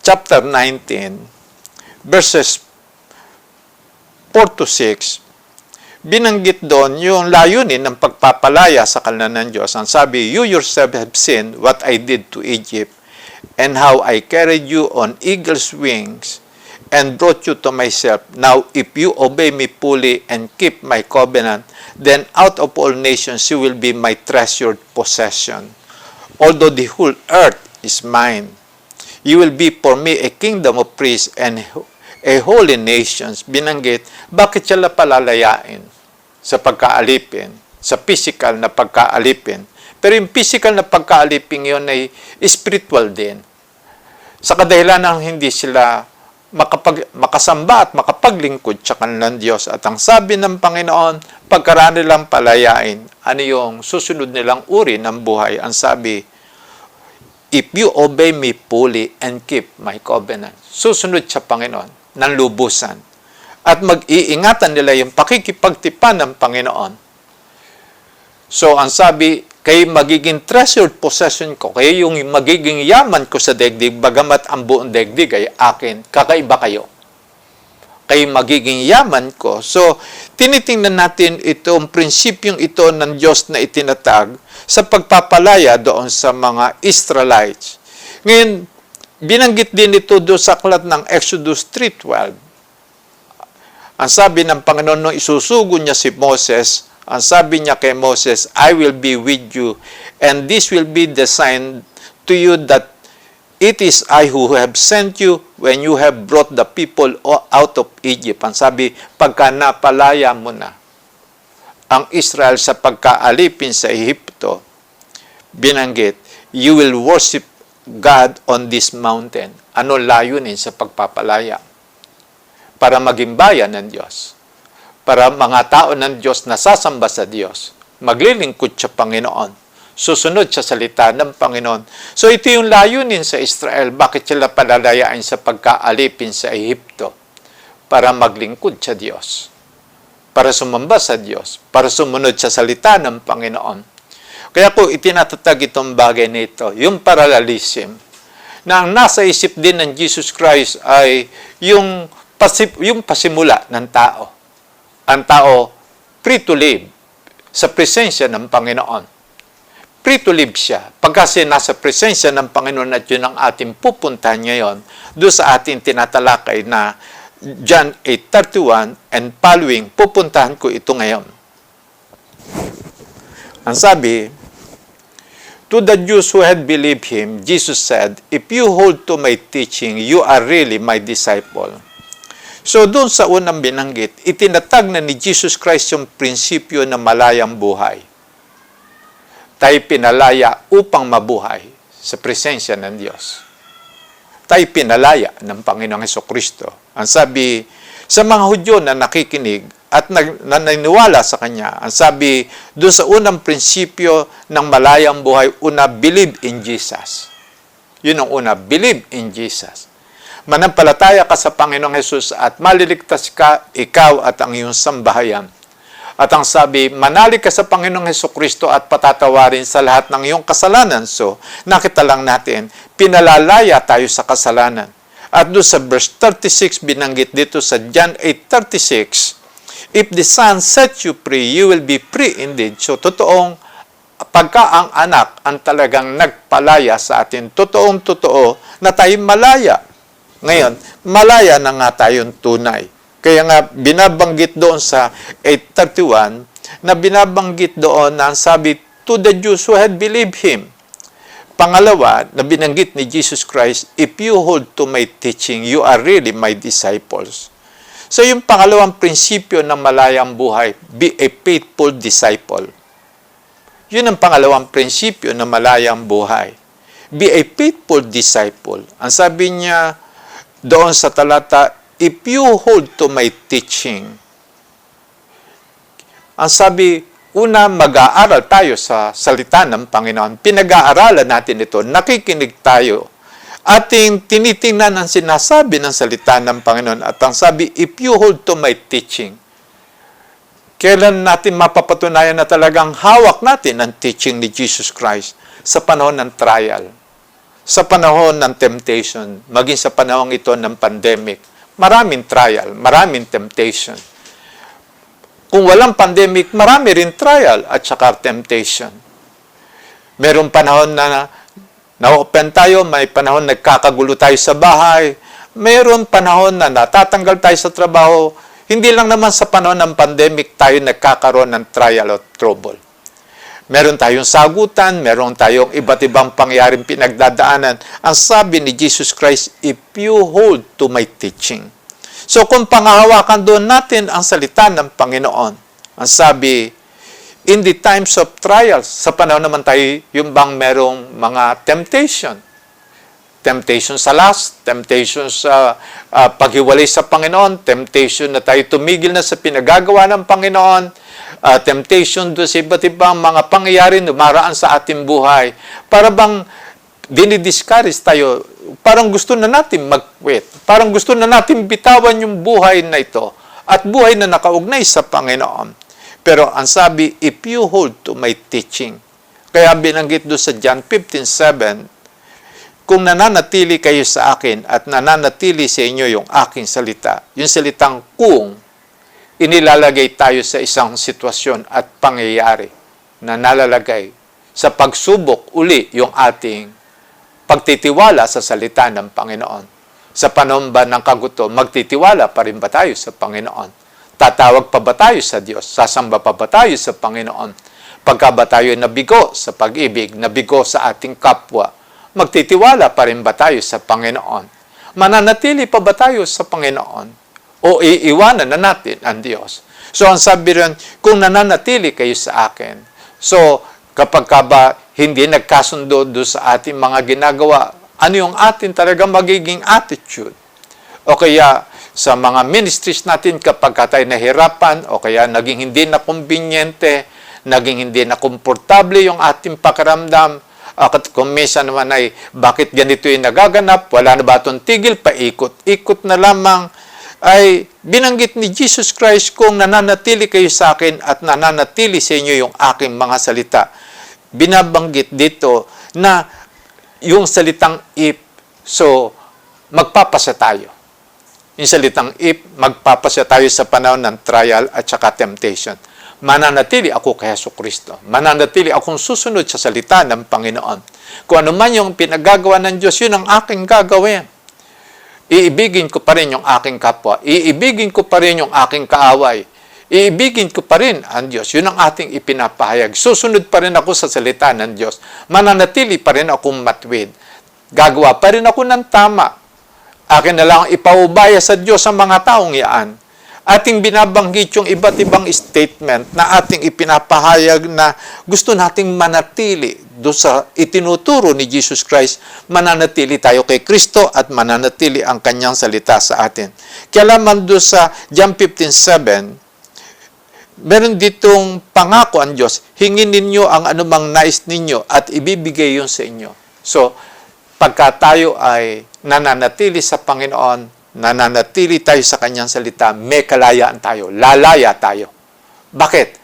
chapter 19, verses 4 to 6, binanggit doon yung layunin ng pagpapalaya sa kanila ng Diyos. Ang sabi, you yourself have seen what I did to Egypt, and how I carried you on eagle's wings, and brought you to myself. Now, if you obey me fully and keep my covenant, then out of all nations you will be my treasured possession. Although the whole earth is mine, you will be for me a kingdom of priests and a holy nation. Binanggit, bakit sila palalayain sa pagkaalipin, sa physical na pagkaalipin? Pero yung physical na pagkaalipin yun ay spiritual din. Sa kadahilan ng hindi sila makasamba at makapaglingkod sa kanilang Diyos. At ang sabi ng Panginoon, pagkaraan nilang palayain, ano yung susunod nilang uri ng buhay? Ang sabi, if you obey me fully and keep my covenant. Susunod sa Panginoon ng lubusan. At mag-iingatan nila yung pakikipagtipan ng Panginoon. So, ang sabi, kayo magiging treasured possession ko, kayo yung magiging yaman ko sa daigdig, bagamat ang buong daigdig ay akin, kakaiba kayo. Kayo magiging yaman ko. So, tinitingnan natin itong prinsipyong ito ng Diyos na itinatag sa pagpapalaya doon sa mga Israelites. Ngayon, binanggit din ito doon sa aklat ng Exodus 3:12. Ang sabi ng Panginoon nung isusugo niya si Moses, ang sabi niya kay Moses, I will be with you, and this will be the sign to you that it is I who have sent you when you have brought the people out of Egypt. Ang sabi, pagka napalaya mo na ang Israel sa pagkaalipin sa Ehipto, binanggit, you will worship God on this mountain. Ano layunin sa pagpapalaya? Para maging bayan ng Diyos. Para mga tao ng Diyos na sasamba sa Diyos. Maglilingkod sa Panginoon. Susunod sa salita ng Panginoon. So ito yung layunin sa Israel. Bakit sila palalayain sa pagkaalipin sa Ehipto? Para maglingkod sa Diyos. Para sumamba sa Diyos. Para sumunod sa salita ng Panginoon. Kaya po itinatatag itong bagay nito, yung parallelism, na ang nasa isip din ng Jesus Christ ay yung pasimula ng tao. Ang tao, free to live sa presensya ng Panginoon. Free to live siya. Pagkasi nasa presensya ng Panginoon at yun ang ating pupuntahan ngayon, doon sa ating tinatalakay na John 8:31 and following, pupuntahan ko ito ngayon. Ang sabi, to the Jews who had believed him, Jesus said, if you hold to my teaching, you are really my disciple. So doon sa unang binanggit, itinatag na ni Jesus Christ yung prinsipyo na malayang buhay. Tayo pinalaya upang mabuhay sa presensya ng Diyos. Tayo pinalaya ng Panginoong Hesukristo. Ang sabi sa mga Hudyo na nakikinig at naniniwala sa Kanya, ang sabi doon sa unang prinsipyo ng malayang buhay, una, believe in Jesus. Yun ang una, believe in Jesus. Manampalataya ka sa Panginoong Hesus at maliligtas ka, ikaw at ang iyong sambahayan. At ang sabi, manalig ka sa Panginoong Hesukristo at patatawarin sa lahat ng iyong kasalanan. So, nakita lang natin, pinalalaya tayo sa kasalanan. At doon sa verse 36, binanggit dito sa John 8:36, if the Son sets you free, you will be free indeed. So, totoong pagka ang anak ang talagang nagpalaya sa atin, totoong-totoo na tayo malaya. Ngayon, malaya na nga tayong tunay. Kaya nga, binabanggit doon sa 8:31, na binabanggit doon na sabi, to the Jews who had believed him. Pangalawa, na binanggit ni Jesus Christ, if you hold to my teaching, you are really my disciples. So, yung pangalawang prinsipyo ng malayang buhay, be a faithful disciple. Yun ang pangalawang prinsipyo ng malayang buhay. Be a faithful disciple. Ang sabi niya, doon sa talata, if you hold to my teaching, ang sabi, una, mag-aaral tayo sa salita ng Panginoon. Pinag-aaralan natin ito, nakikinig tayo. Ating tinitingnan ang sinasabi ng salita ng Panginoon. At ang sabi, if you hold to my teaching, kailan natin mapapatunayan na talagang hawak natin ang teaching ni Jesus Christ sa panahon ng trial? Sa panahon ng temptation, maging sa panahon ito ng pandemic, maraming trial, maraming temptation. Kung walang pandemic, marami rin trial at saka temptation. Merong panahon na na-open tayo, may panahon nagkakagulo tayo sa bahay, meron panahon na natatanggal tayo sa trabaho. Hindi lang naman sa panahon ng pandemic tayo nagkakaroon ng trial o trouble. Meron tayong sagutan, meron tayong iba't ibang pangyaring pinagdadaanan. Ang sabi ni Jesus Christ, if you hold to my teaching. So kung pangahawakan doon natin ang salita ng Panginoon, ang sabi, in the times of trials, sa panahon naman tayo, yung bang merong mga temptation. Temptation sa lust, temptation sa paghiwalay sa Panginoon, temptation na tayo tumigil na sa pinagagawa ng Panginoon, temptation doon sa iba't ibang mga pangyayari na maraan sa ating buhay. Para bang dinidiscourage tayo, parang gusto na natin mag-quit. Parang gusto na natin bitawan yung buhay na ito at buhay na nakaugnay sa Panginoon. Pero ang sabi, if you hold to my teaching, kaya binanggit doon sa John 15:7, kung nananatili kayo sa akin at nananatili sa inyo yung aking salita, yung salitang kung, inilalagay tayo sa isang sitwasyon at pangyayari na nalalagay sa pagsubok uli yung ating pagtitiwala sa salita ng Panginoon. Sa panahon ba ng kagutom, magtitiwala pa rin ba tayo sa Panginoon? Tatawag pa ba tayo sa Diyos? Sasamba pa ba tayo sa Panginoon? Pagka ba tayo nabigo sa pag-ibig, nabigo sa ating kapwa, magtitiwala pa rin ba tayo sa Panginoon? Mananatili pa ba tayo sa Panginoon? O iiwanan na natin ang Diyos? So, ang sabi rin, kung nananatili kayo sa akin, so, kapag ka ba hindi nagkasundo doon sa ating mga ginagawa, ano yung ating talaga magiging attitude? O kaya, sa mga ministries natin, kapag ka tayo nahirapan, o kaya naging hindi na kumbinyente, naging hindi na komportable yung ating pakiramdam, at kung minsan naman ay, bakit ganito yung nagaganap, wala na ba itong tigil, paikot-ikot na lamang, ay binanggit ni Jesus Christ, kung nananatili kayo sa akin at nananatili sa inyo yung aking mga salita. Binabanggit dito na yung salitang if, so magpapasya tayo. Yung salitang if, magpapasya tayo sa panahon ng trial at saka temptation. Mananatili ako kay Jesucristo. Mananatili akong susunod sa salita ng Panginoon. Kung ano man yung pinagagawa ng Diyos, yun ang aking gagawin. Iibigin ko pa rin yung aking kapwa. Iibigin ko pa rin yung aking kaaway. Iibigin ko pa rin ang Diyos. Yun ang ating ipinapahayag. Susunod pa rin ako sa salita ng Diyos. Mananatili pa rin akong matwid. Gagawa pa rin ako ng tama. Akin na lang ipaubaya sa Diyos ang mga taong yaan. Ating binabanggit yung iba't ibang statement na ating ipinapahayag na gusto nating manatili doon sa itinuturo ni Jesus Christ. Mananatili tayo kay Kristo at mananatili ang kanyang salita sa atin. Kaya lamang doon sa John 15:7, meron ditong pangako ang Diyos, hingin ninyo ang anumang nais ninyo at ibibigay yun sa inyo. So, pagka tayo ay nananatili sa Panginoon, nananatili tayo sa Kanyang salita, may kalayaan tayo, lalaya tayo. Bakit?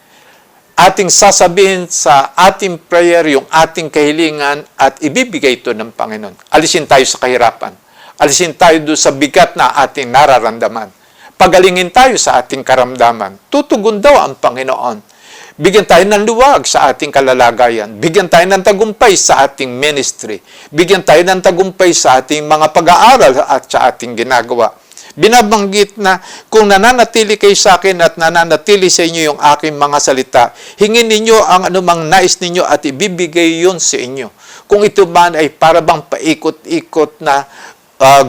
Ating sasabihin sa ating prayer yung ating kahilingan at ibibigay ito ng Panginoon. Alisin tayo sa kahirapan. Alisin tayo doon sa bigat na ating nararamdaman. Pagalingin tayo sa ating karamdaman. Tutugon daw ang Panginoon. Bigyan tayo ng luwag sa ating kalalagayan. Bigyan tayo ng tagumpay sa ating ministry. Bigyan tayo ng tagumpay sa ating mga pag-aaral at sa ating ginagawa. Binabanggit na kung nananatili kayo sa akin at nananatili sa inyo yung aking mga salita, hingin ninyo ang anumang nais ninyo at ibibigay yun sa inyo. Kung ito man ay para bang paikot-ikot na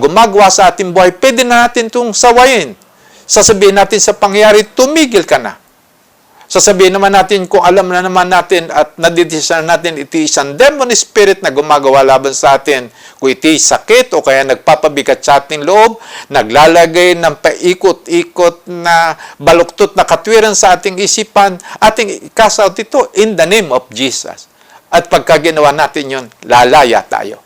gumagawa sa ating buhay, pwede na natin itong sawayin. Sasabihin natin sa pangyayari, tumigil ka na. Sasabihin naman natin, kung alam na naman natin at nadidesisyon natin, iti isang demon spirit na gumagawa laban sa atin. Kung iti sakit o kaya nagpapabigat sa ating loob, naglalagay ng paikot-ikot na baluktot na katwiran sa ating isipan, ating ikasaw dito in the name of Jesus. At pagka ginawa natin yun, lalaya tayo.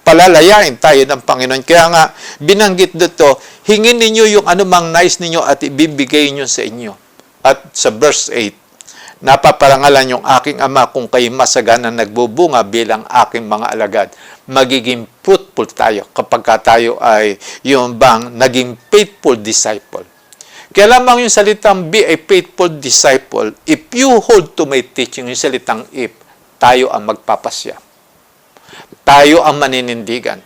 Palalayain tayo ng Panginoon. Kaya nga, binanggit dito, hingin ninyo yung anumang nais ninyo at ibibigay nyo sa inyo. At sa verse 8, napaparangalan yung aking Ama kung kayo masagana nagbubunga bilang aking mga alagad. Magiging fruitful tayo kapag tayo ay yung bang naging faithful disciple. Kaya lamang yung salitang be a faithful disciple, if you hold to my teaching, yung salitang if, tayo ang magpapasya. Tayo ang maninindigan.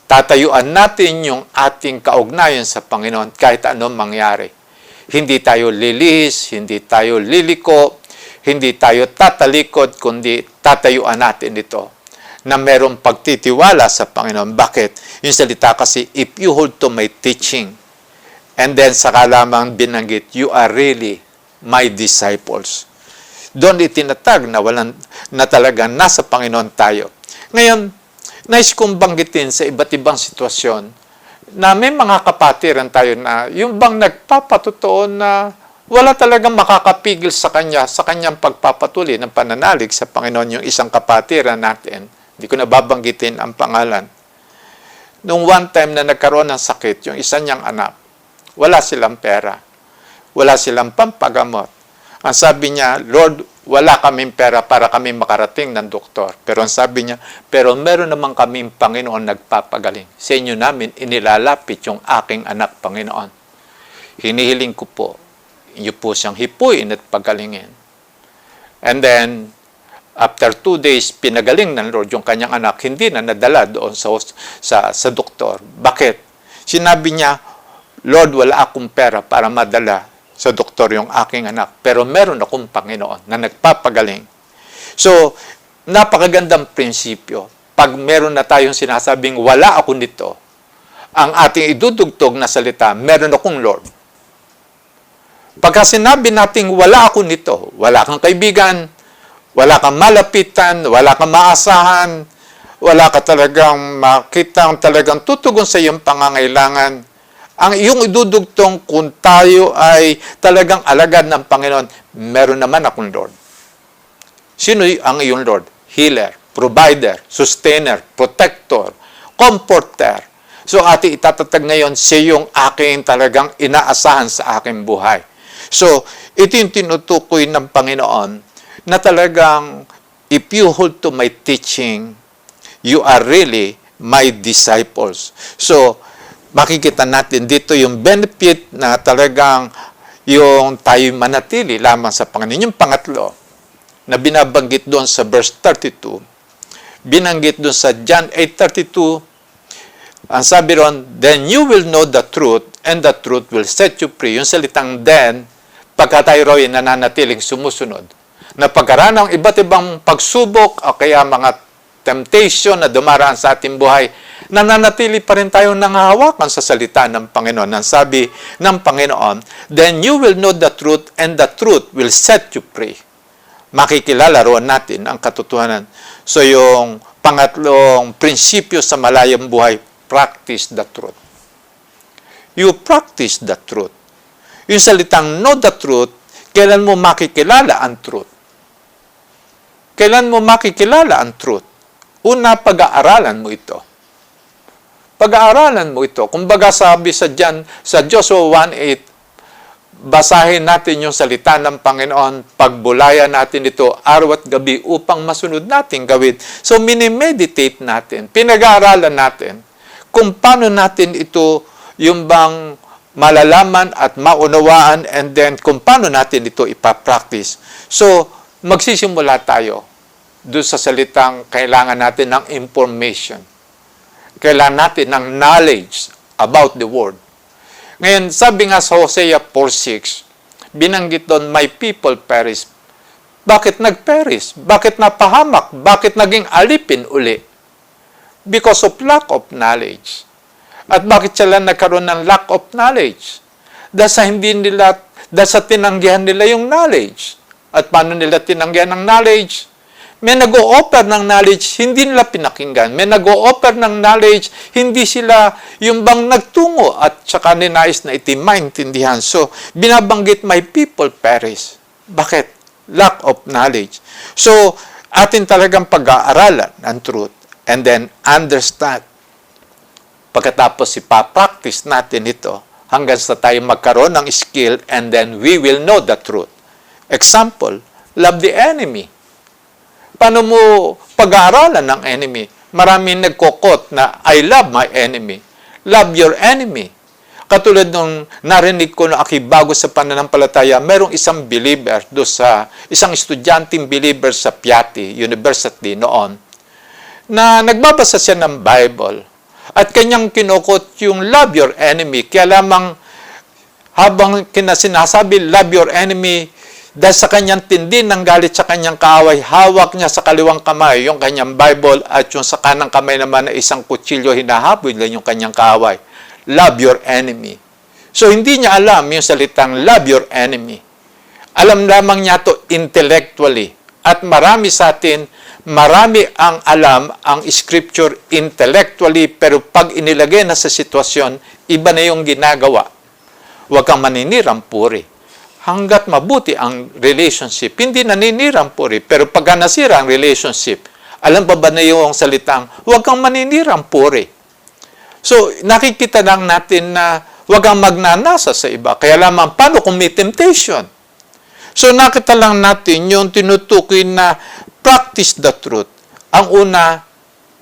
Tatayuan natin yung ating kaugnayan sa Panginoon kahit anong mangyari. Hindi tayo lilihis, hindi tayo liliko, hindi tayo tatalikod, kundi tatayuan natin ito na merong pagtitiwala sa Panginoon. Bakit? Yung salita kasi, if you hold to my teaching, and then saka lamang binanggit, you are really my disciples. Doon itinatag na talaga nasa Panginoon tayo. Ngayon, nais kong banggitin sa iba't ibang sitwasyon na may mga kapatiran tayo na yung bang nagpapatotoo na wala talagang makakapigil sa kanya, sa kanyang pagpapatuloy ng pananalig sa Panginoon. Yung isang kapatiran natin, hindi ko nababanggitin ang pangalan. Nung one time na nagkaroon ng sakit, yung isa niyang anak, wala silang pera, wala silang pampagamot. Ang sabi niya, Lord, wala kaming pera para kami makarating ng doktor. Pero ang sabi niya, pero meron naman kaming Panginoon nagpapagaling. Sa inyo namin, inilalapit yung aking anak, Panginoon. Hinihiling ko po, inyo po siyang hipuin at pagalingin. And then, After 2 days, pinagaling ng Lord yung kanyang anak, hindi na nadala doon sa doktor. Bakit? Sinabi niya, Lord, wala akong pera para madala sa doktor yung aking anak. Pero meron akong Panginoon na nagpapagaling. So, napakagandang prinsipyo. Pag meron na tayong sinasabing, wala ako nito, ang ating idudugtog na salita, meron akong Lord. Pagka sinabi nating wala ako nito, wala kang kaibigan, wala kang malapitan, wala kang maasahan, wala ka talagang makitang talagang tutugon sa iyong pangangailangan, ang iyong idudugtong kung tayo ay talagang alagad ng Panginoon, meron naman akong Lord. Sino ang iyong Lord? Healer, provider, sustainer, protector, comforter. So, ati itatatag ngayon, siya yung aking talagang inaasahan sa aking buhay. So, ito yung tinutukoy ng Panginoon na talagang, if you hold to my teaching, you are really my disciples. So, makikita natin dito yung benefit na talagang yung tayo manatili lamang sa Panginoon. Yung pangatlo, na binabanggit doon sa verse 32, binanggit doon sa John 8:32, ang sabi ron, then you will know the truth, and the truth will set you free. Yung salitang then, pagka tayo ro'y nananatiling sumusunod, na pagkaraan ng iba't ibang pagsubok o kaya mga temptation na dumaraan sa ating buhay, nananatili pa rin tayong nangahawakan sa salita ng Panginoon. Ang sabi ng Panginoon, then you will know the truth, and the truth will set you free. Makikilala roon natin ang katotohanan. So yung pangatlong prinsipyo sa malayang buhay, practice the truth. You practice the truth. Yung salitang know the truth, kailan mo makikilala ang truth? Kailan mo makikilala ang truth? Una, pag-aaralan mo ito. Pag-aaralan mo ito. Kumbaga sabi sa Joshua 1:8, basahin natin yung salita ng Panginoon, pagbulayan natin ito araw at gabi upang masunod natin gawin. So, minimeditate natin, pinag-aaralan natin kung paano natin ito yung bang malalaman at maunawaan, and then kung paano natin ito ipapractice. So, magsisimula tayo doon sa salitang kailangan natin ng information. Kailangan natin ng knowledge about the Word. Ngayon, sabi nga sa Hosea 4:6, binanggit doon, my people perish. Bakit nag-perish? Bakit napahamak? Bakit naging alipin uli? Because of lack of knowledge. At bakit sila nagkaroon ng lack of knowledge? Dahil sa tinanggihan nila yung knowledge. At paano nila tinanggihan ng knowledge? May nag-o-offer ng knowledge, hindi nila pinakinggan. May nag-o-offer ng knowledge, hindi sila yung bang nagtungo at saka ninais na iti maintindihan. So, binabanggit, my people perish. Bakit? Lack of knowledge. So, atin talagang pag-aaralan ang truth. And then, understand. Pagkatapos ipapractice natin ito hanggang sa tayo magkaroon ng skill, and then we will know the truth. Example, love the enemy. Paano mo pag-aaralan ng enemy? Maraming nagkokot na, I love my enemy. Love your enemy. Katulad nung narinig ko na bago sa pananampalataya, merong isang believer, isang estudyanteng believer sa Piatti University noon, na nagbabasa siya ng Bible at kanyang kinukot yung love your enemy. Kaya lamang habang sinasabi love your enemy, dahil sa kanyang tindi ng galit sa kanyang kaaway, hawak niya sa kaliwang kamay yung kanyang Bible at yung sa kanang kamay naman na isang kutsilyo, hinahabol lang yung kanyang kaaway. Love your enemy. So hindi niya alam yung salitang love your enemy. Alam lamang niya to intellectually. At marami sa atin, marami ang alam ang scripture intellectually, pero pag inilagay na sa sitwasyon, iba na yung ginagawa. Huwag kang maninirang puri. Hanggat mabuti ang relationship, hindi naninirang puri. Pero pag nasira ang relationship, alam pa ba na yung salitang, huwag kang maninirang puri. So, nakikita lang natin na huwag kang magnanasa sa iba. Kaya lamang, paano kung may temptation? So, nakita lang natin yung tinutukoy na practice the truth. Ang una,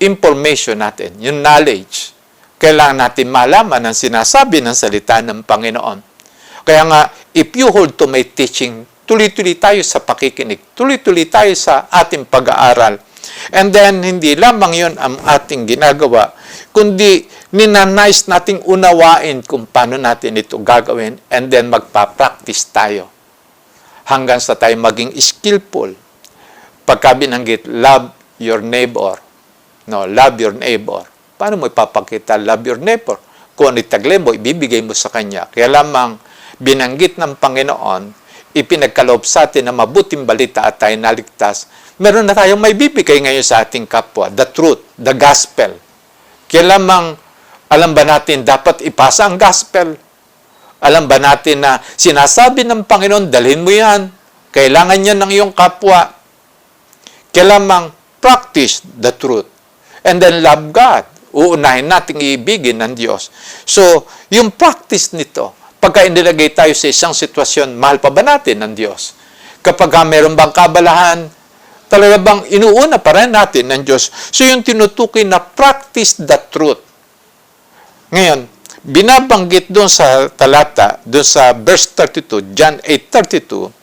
information natin, yung knowledge. Kailangan natin malaman ang sinasabi ng salita ng Panginoon. Kaya nga, if you hold to my teaching, tuloy-tuloy tayo sa pakikinig, tuloy-tuloy tayo sa ating pag-aaral. And then, hindi lamang yon ang ating ginagawa, kundi ninanais nating unawain kung paano natin ito gagawin, and then magpa-practice tayo hanggang sa tayo maging skillful. Pagka binanggit, love your neighbor. No, love your neighbor. Paano mo ipapakita love your neighbor? Kung ano itaglay mo, ibibigay mo sa kanya. Kaya lamang binanggit ng Panginoon, ipinagkaloob sa atin na mabuting balita at tayo naligtas. Meron na tayong may bibigay ngayon sa ating kapwa. The truth, the gospel. Kaya lamang, alam ba natin, dapat ipasa ang gospel? Alam ba natin na sinasabi ng Panginoon, dalhin mo yan. Kailangan yan ng iyong kapwa. Kaya lamang, practice the truth. And then love God. Uunahin nating iibigin ng Diyos. So, yung practice nito, pagka inilagay tayo sa isang sitwasyon, mahal pa ba natin ng Diyos? Kapag meron bang kabalahan, talaga bang inuuna pa rin natin ng Diyos? So, yung tinutukoy na practice the truth. Ngayon, binabanggit doon sa talata, doon sa verse 32, John 8:32,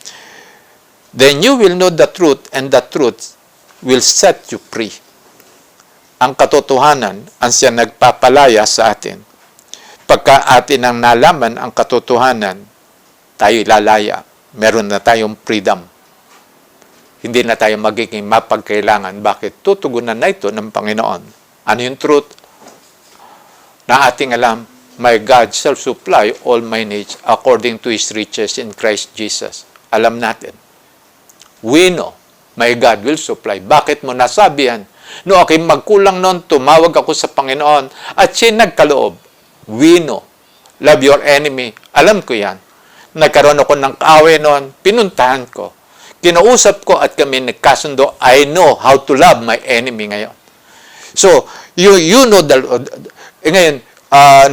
then you will know the truth and the truth will set you free. Ang katotohanan ang siya nagpapalaya sa atin. Pagka atin ang nalaman ang katotohanan, tayo ilalaya. Meron na tayong freedom. Hindi na tayo magiging mapagkailangan. Bakit? Tutugunan na ito ng Panginoon. Ano yung truth? Na ating alam, my God shall supply all my needs according to His riches in Christ Jesus. Alam natin. We know, my God will supply. Bakit mo nasabi yan? No, aking magkulang noon, tumawag ako sa Panginoon at siya nagkaloob. We know. Love your enemy. Alam ko yan. Nagkaroon ako ng kaaway noon, pinuntahan ko. Kinausap ko at kami nagkasundo, I know how to love my enemy ngayon. So, you know the Lord. Ngayon,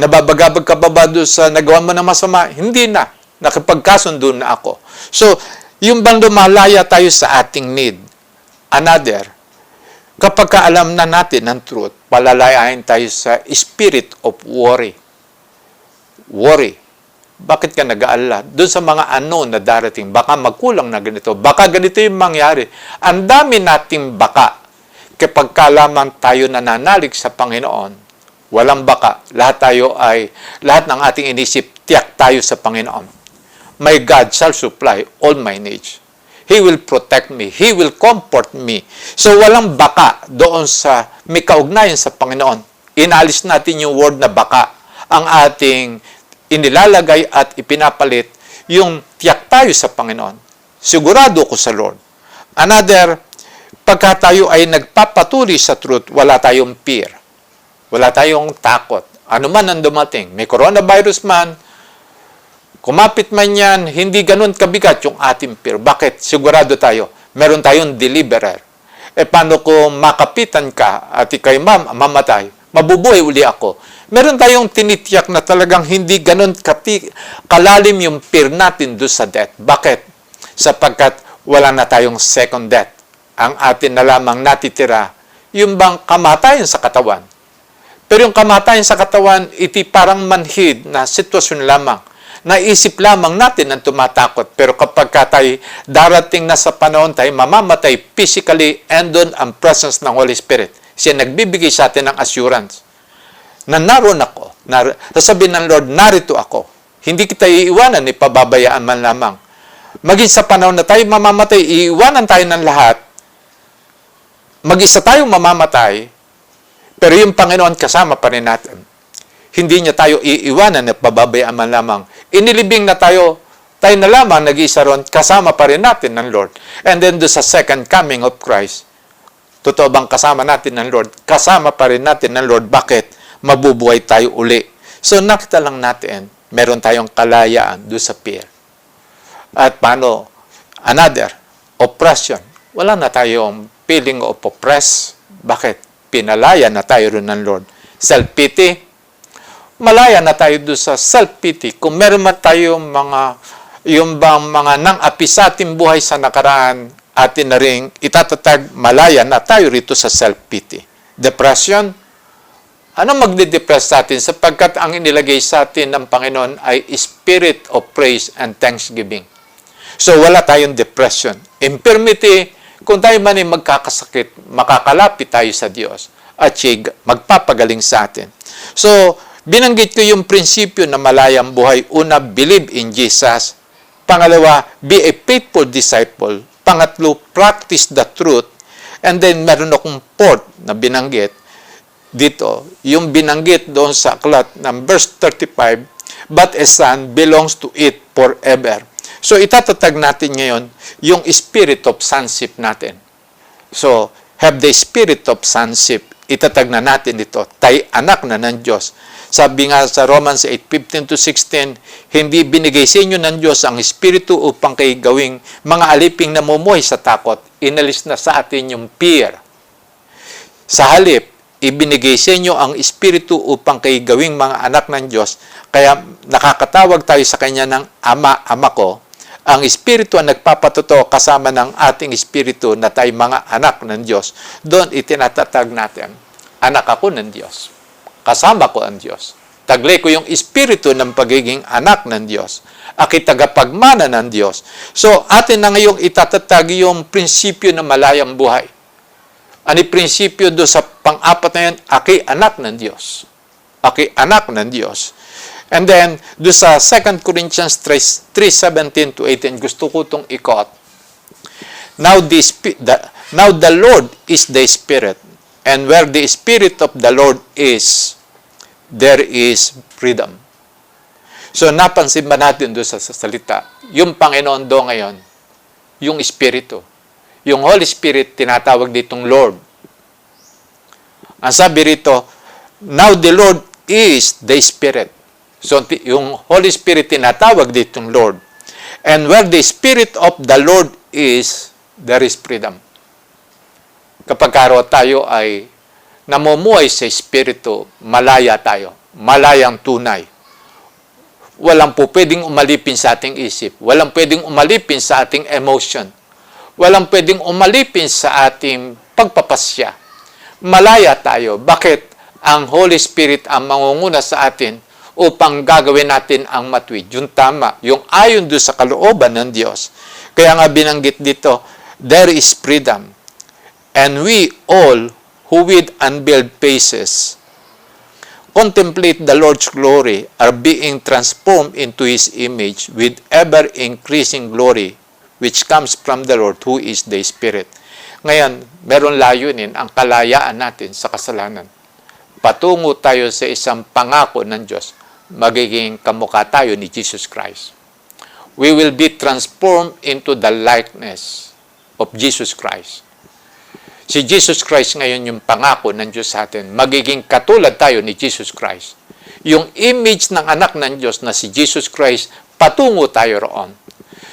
nababagabag ka ba doon sa nagawa mo ng masama? Hindi na. Nakipagkasundo na ako. So, yung bang lumalaya tayo sa ating need. Another, kapag alam na natin ang truth, palalayain tayo sa spirit of worry. Worry. Bakit ka nag-aalala? Doon sa mga unknown na darating, baka magkulang na ganito, baka ganito yung mangyari. Ang dami nating baka. Kapag lamang tayo nananalig sa Panginoon, walang baka. Lahat ng ating inisip, tiyak tayo sa Panginoon. My God shall supply all my needs. He will protect me. He will comfort me. So, walang baka doon sa may kaugnayan sa Panginoon. Inalis natin yung word na baka. Ang ating inilalagay at ipinapalit yung tiyak tayo sa Panginoon. Sigurado ko sa Lord. Another, pagka tayo ay nagpapatuloy sa truth, wala tayong fear. Wala tayong takot. Ano man ang dumating, may coronavirus man, kumapit man yan, hindi ganun kabigat yung ating fear. Bakit? Sigurado tayo. Meron tayong deliverer. Paano kung makapitan ka at ikay mamatay, mabubuhay uli ako. Meron tayong tinitiyak na talagang hindi ganun kalalim yung fear natin doon sa death. Bakit? Sapagkat wala na tayong second death. Ang atin na lamang natitira, yung bang kamatayan sa katawan. Pero yung kamatayan sa katawan, iti parang manhid na sitwasyon lamang. Naisip lamang natin ang tumatakot. Pero kapag tayo darating na sa panahon tayo, mamamatay physically and doon ang presence ng Holy Spirit. Siya nagbibigay sa atin ng assurance na naroon ako. Sasabihin ng Lord, narito ako. Hindi kita iiwanan, ipababayaan man lamang. Maging sa panahon na tayo mamamatay, iiwanan tayo ng lahat. Mag-isa tayong mamamatay, pero yung Panginoon kasama pa rin natin. Hindi niya tayo iiwanan at pababayaan man lamang. Inilibing na tayo na lamang nag-iisa ron, kasama pa rin natin ng Lord. And then do sa second coming of Christ, totoo bang kasama natin ng Lord? Kasama pa rin natin ng Lord. Bakit? Mabubuhay tayo uli. So nakita lang natin, meron tayong kalayaan doon sa fear. At paano? Another, oppression. Wala na tayong feeling of oppress. Bakit? Pinalaya na tayo rin ng Lord. Self-pity. Malaya na tayo doon sa self-pity. Kung meron man tayong mga nang-api sa ating buhay sa nakaraan, atin na rin itatatag, malaya na tayo rito sa self-pity. Depression. Ano magde-depress sa atin? Sapagkat ang inilagay sa atin ng Panginoon ay spirit of praise and thanksgiving. So, wala tayong depression. Infirmity, kung tayo man ay magkakasakit, makakalapit tayo sa Diyos at siya magpapagaling sa atin. So, binanggit ko yung prinsipyo na malayang buhay. Una, believe in Jesus. Pangalawa, be a faithful disciple. Pangatlo, practice the truth. And then, meron akong fourth na binanggit dito. Yung binanggit doon sa aklat ng verse 35, but a son belongs to it forever. So, itatatag natin ngayon yung spirit of sonship natin. So, have the spirit of sonship. Itatag na natin dito. Tayo anak na ng Diyos. Sabi nga sa Romans 8:15-16, hindi binigay sa inyo ng Diyos ang espiritu upang kayo gawing mga aliping na mumuhay sa takot. Inalis na sa atin yung fear. Sa halip, ibinigay sa inyo ang espiritu upang kayo gawing mga anak ng Diyos. Kaya nakakatawag tayo sa Kanya ng Ama, Ama ko. Ang espiritu ang nagpapatotoo kasama ng ating espiritu na tayo mga anak ng Diyos. Doon itinatatag natin, anak ako ng Diyos. Kasama ko ang Diyos. Taglay ko yung espiritu ng pagiging anak ng Diyos. Ako'y tagapagmana ng Diyos. So, atin na ngayong itatatag yung prinsipyo ng malayang buhay. Ano prinsipyo do sa pang-apat na yan? Ako'y anak ng Diyos. Ako'y anak ng Diyos. And then, do sa 2 Corinthians 3:17-18, gusto ko itong ikot. Now the Lord is the Spirit, and where the Spirit of the Lord is, there is freedom. So, napansin ba natin doon sa salita? Yung Panginoon doon ngayon, yung Espiritu. Yung Holy Spirit, tinatawag ditong Lord. Ang sabi rito, now the Lord is the Spirit. So, yung Holy Spirit tinatawag ditong Lord. And where the Spirit of the Lord is, there is freedom. Kapag karo tayo ay namumuhay sa Espiritu, malaya tayo. Malayang tunay. Walang po pwedeng umalipin sa ating isip. Walang pwedeng umalipin sa ating emotion. Walang pwedeng umalipin sa ating pagpapasya. Malaya tayo. Bakit? Ang Holy Spirit ang mangunguna sa atin upang gagawin natin ang matuwid. Yung tama, yung ayon doon sa kalooban ng Diyos. Kaya nga binanggit dito, there is freedom. And we all who with unveiled faces contemplate the Lord's glory are being transformed into His image with ever-increasing glory which comes from the Lord who is the Spirit. Ngayon, meron layunin ang kalayaan natin sa kasalanan. Patungo tayo sa isang pangako ng Diyos. Magiging kamukha tayo ni Jesus Christ. We will be transformed into the likeness of Jesus Christ. Si Jesus Christ ngayon yung pangako ng Diyos sa atin. Magiging katulad tayo ni Jesus Christ. Yung image ng anak ng Diyos na si Jesus Christ, patungo tayo roon.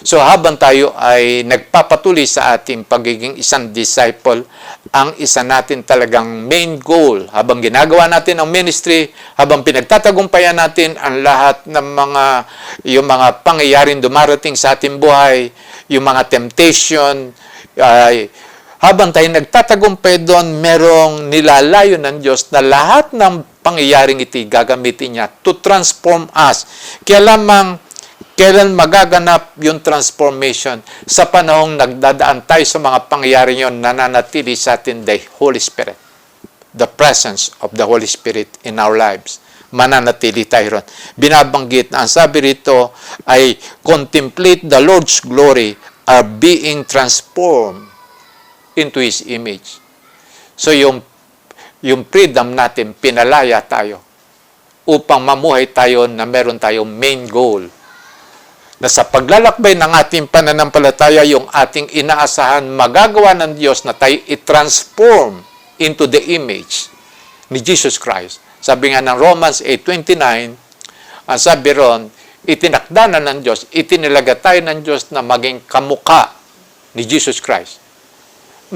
So habang tayo ay nagpapatuloy sa ating pagiging isang disciple, ang isa natin talagang main goal, habang ginagawa natin ang ministry, habang pinagtatagumpayan natin ang lahat ng yung mga pangyayaring dumarating sa ating buhay, yung mga temptation, habang tayo nagtatagumpay doon, merong nilalayo ng Diyos na lahat ng pangyayaring iti gagamitin niya to transform us. Kailan magaganap yung transformation? Sa panahong nagdadaan tayo sa mga pangyayari yon, nananatili sa atin the Holy Spirit. The presence of the Holy Spirit in our lives. Mananatili tayo ron. Binabanggit na ang sabi rito ay contemplate the Lord's glory are being transformed into His image. So yung freedom natin, pinalaya tayo upang mamuhay tayo na meron tayong main goal. Na sa paglalakbay ng ating pananampalataya, yung ating inaasahan, magagawa ng Diyos na tayo i-transform into the image ni Jesus Christ. Sabi nga ng Romans 8:29, ang sabi ron, itinakda na ng Diyos, itinilaga tayo ng Diyos na maging kamukha ni Jesus Christ.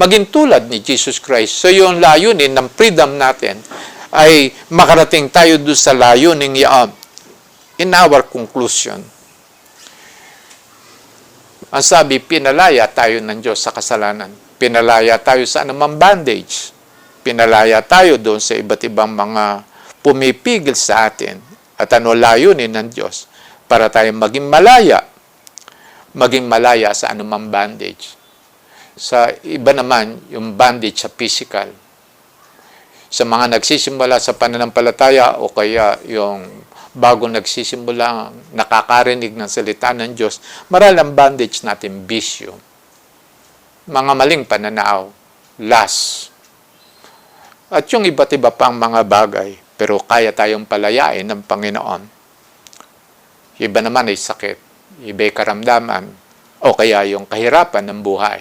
Maging tulad ni Jesus Christ. So yung layunin ng freedom natin ay makarating tayo doon sa layunin niya. In our conclusion, ang sabi, pinalaya tayo ng Diyos sa kasalanan. Pinalaya tayo sa anumang bondage. Pinalaya tayo doon sa iba't ibang mga pumipigil sa atin. At ano layunin ng Diyos? Para tayo maging malaya. maging malaya sa anumang bondage. Sa iba naman, yung bondage sa physical. Sa mga nagsisimula sa pananampalataya o kaya yung bago nagsisimula nakakarinig ng salita ng Diyos, maralang bondage natin bisyo. Mga maling pananaw, lust. At yung iba't iba pang mga bagay, pero kaya tayong palayain ng Panginoon. Iba naman ay sakit, iba ay karamdaman, o kaya yung kahirapan ng buhay.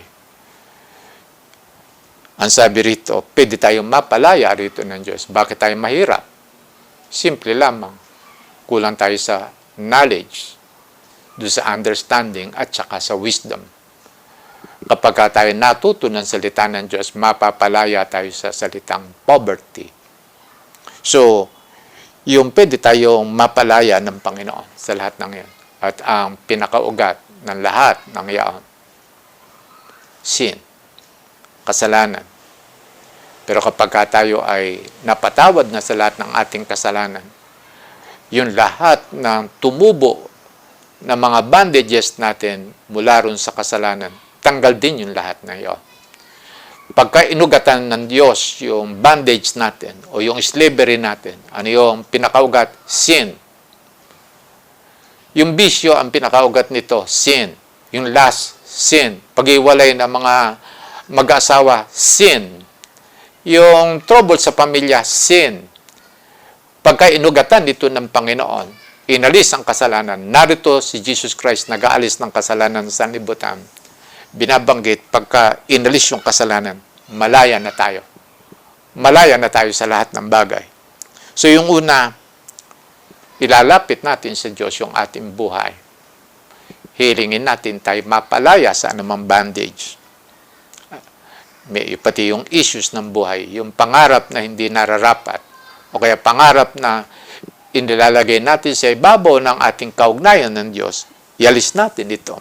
Ang sabi rito, pwede tayong mapalaya rito ng Diyos. Bakit tayo mahirap? Simple lamang. Kulang tayo sa knowledge, doon sa understanding, at saka sa wisdom. Kapag tayo natuto ng salita ng Diyos, mapapalaya tayo sa salitang poverty. So, yung pwede tayong mapalaya ng Panginoon sa lahat ng yan. At ang pinakaugat ng lahat ng yan, sin, kasalanan. Pero kapag tayo ay napatawad na sa lahat ng ating kasalanan, yung lahat ng tumubo na mga bandages natin mula ron sa kasalanan, tanggal din yung lahat na yon. Pagka inugatan ng Diyos yung bandage natin o yung slavery natin, ano yung pinakaugat? Sin. Yung bisyo ang pinakaugat nito, sin. Yung lust, sin. Pag-iwalay ng mga mag-asawa, sin. Yung trouble sa pamilya, sin. Pagka inugatan dito ng Panginoon, inalis ang kasalanan. Narito si Jesus Christ nag-aalis ng kasalanan sa sanlibutan. Binabanggit, pagka inalis yung kasalanan, malaya na tayo. Malaya na tayo sa lahat ng bagay. So yung una, ilalapit natin sa Diyos yung ating buhay. Hilingin natin tayo mapalaya sa anumang bandage. May pati yung issues ng buhay, yung pangarap na hindi nararapat, o kaya pangarap na inilalagay natin sa ibabaw ng ating kaugnayan ng Diyos, ialis natin ito.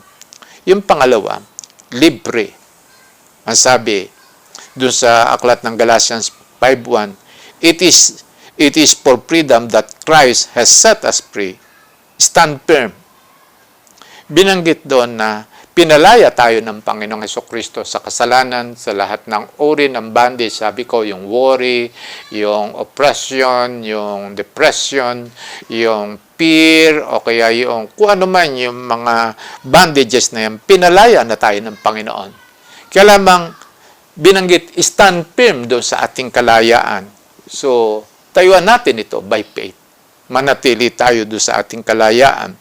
Yung pangalawa, libre. Ang sabi, dun sa aklat ng Galatians 5:1, it is for freedom that Christ has set us free. Stand firm. Binanggit doon na pinalaya tayo ng Panginoong Hesukristo sa kasalanan, sa lahat ng uri ng bondage. Sabi ko, yung worry, yung oppression, yung depression, yung fear, o kaya yung kung ano man yung mga bondages na yan, pinalaya na tayo ng Panginoon. Kaya lamang binanggit, stand firm doon sa ating kalayaan. So, tayuan natin ito by faith. Manatili tayo doon sa ating kalayaan.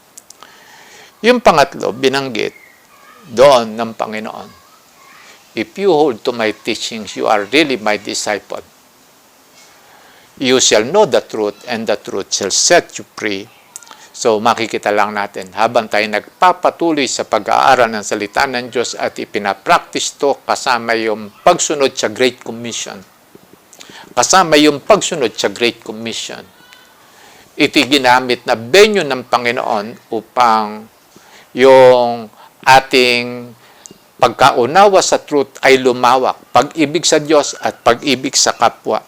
Yung pangatlo, binanggit, doon ng Panginoon. If you hold to my teachings, you are really my disciple. You shall know the truth, and the truth shall set you free. So, makikita lang natin, habang tayo nagpapatuloy sa pag-aaral ng salita ng Diyos at ipinapractice to kasama yung pagsunod sa Great Commission. Kasama yung pagsunod sa Great Commission. Ito ginamit na venue ng Panginoon upang yung ating pagkaunawa sa truth ay lumawak. Pag-ibig sa Diyos at pag-ibig sa kapwa.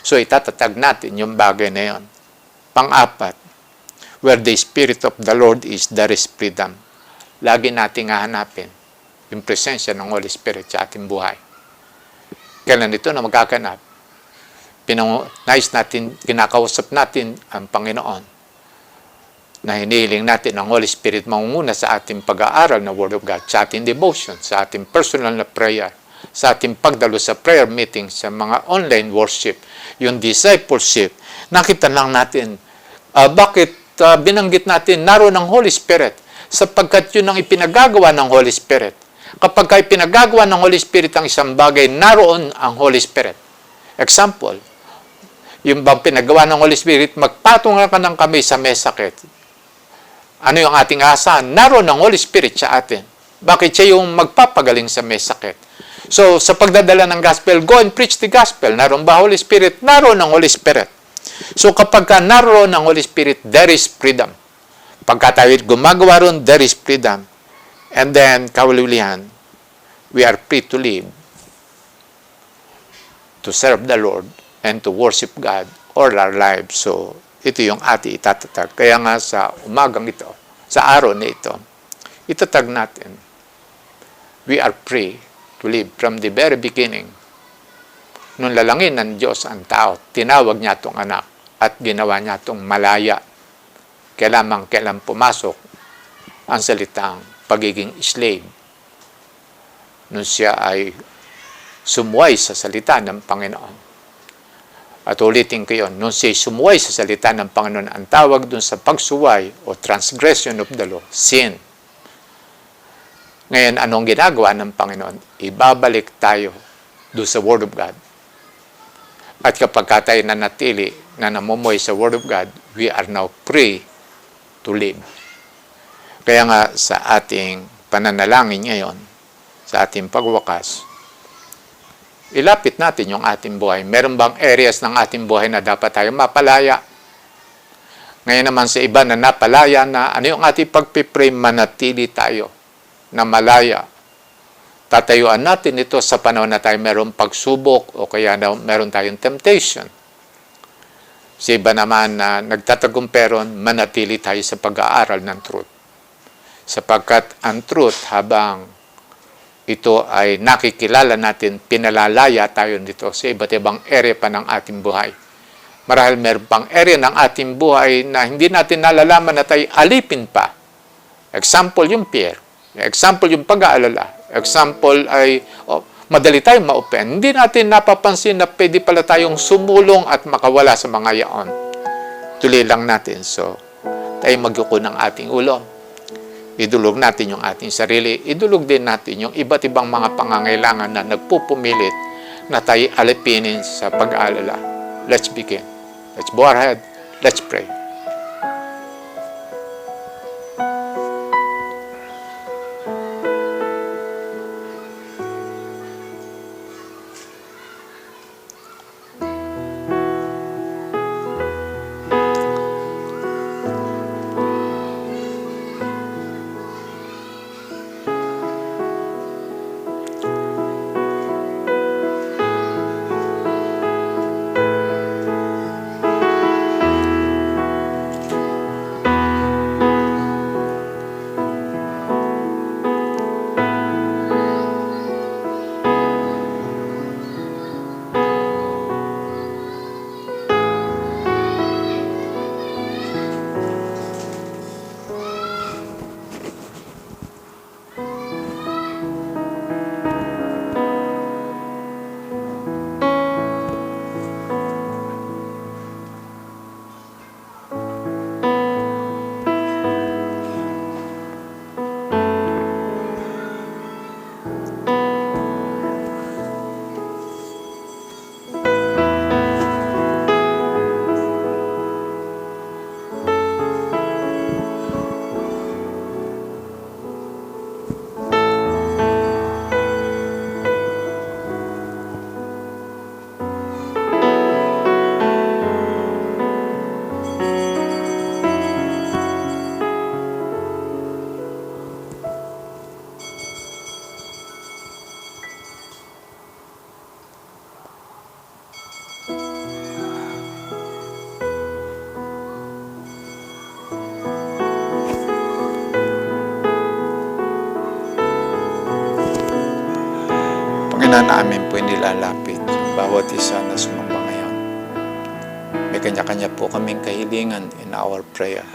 So, itatatag natin yung bagay na yon. Pang-apat, where the Spirit of the Lord is, there is freedom. Lagi nating hahanapin yung presensya ng Holy Spirit sa ating buhay. Kailan ito na magkakanap? Nais natin, kinakausap natin ang Panginoon na hinihiling natin ang Holy Spirit mangunguna sa ating pag-aaral ng Word of God, sa ating devotion, sa ating personal na prayer, sa ating pagdalo sa prayer meeting, sa mga online worship, yung discipleship. Nakita lang natin, bakit binanggit natin naroon ang Holy Spirit? Sapagkat yun ang ipinagagawa ng Holy Spirit. Kapag ipinagagawa ng Holy Spirit ang isang bagay, naroon ang Holy Spirit. Example, yung bang pinagawa ng Holy Spirit, magpatungan ka ng kamay sa may sakit. Ano yung ating asahan? Naroon ang Holy Spirit sa atin. Bakit siya yung magpapagaling sa may sakit? So, sa pagdadala ng gospel, go and preach the gospel. Naroon ba Holy Spirit? Naroon ang Holy Spirit. So, kapag naroon ang Holy Spirit, there is freedom. Pagka tayo gumagawa ron, there is freedom. And then, kawalulihan, we are free to live, to serve the Lord, and to worship God all our lives. So, ito yung ating itatatag. Kaya nga sa umagang ito, sa araw na ito, itatag natin, we are free to live from the very beginning. Nung lalangin ng Diyos ang tao, tinawag niya itong anak at ginawa niya itong malaya. Kailan pumasok ang salitang pagiging slave. Nung siya ay sumuway sa salita ng Panginoon. At ulitin ko yun, nung siya sumuway sa salita ng Panginoon, ang tawag dun sa pagsuway o transgression of the law, sin. Ngayon, anong ginagawa ng Panginoon? Ibabalik tayo doon sa Word of God. At kapag tayo nanatili na namumuhay sa Word of God, we are now free to live. Kaya nga sa ating pananalangin ngayon, sa ating pagwakas, ilapit natin yung ating buhay. Meron bang areas ng ating buhay na dapat tayo mapalaya? Ngayon naman sa iba na napalaya na, ano yung ating pagpipray, manatili tayo na malaya. Tatayuan natin ito sa panahon na tayo merong pagsubok o kaya na meron tayong temptation. Sa iba naman na nagtatagumparon, manatili tayo sa pag-aaral ng truth. Sapagkat ang truth, habang ito ay nakikilala natin, pinalalaya tayo nito sa iba't ibang area pa ng ating buhay. Marahil meron pang area ng ating buhay na hindi natin nalalaman na tayo alipin pa. Example yung fear. Example yung pag-aalala. Example ay madali tayong ma-open. Hindi natin napapansin na pwede pala tayong sumulong at makawala sa mga yaon. Tuloy lang natin. So, tayo magyuko ng ating ulo. Idulog natin yung ating sarili. Idulog din natin yung iba't ibang mga pangangailangan na nagpupumilit na tayo alipinin sa pag-aalala. Let's begin. Let's bow our head. Let's pray. Panginoon namin po inilalapit yung bawat isa na sumamba ngayon. May kanya-kanya po kaming kahilingan in our prayer.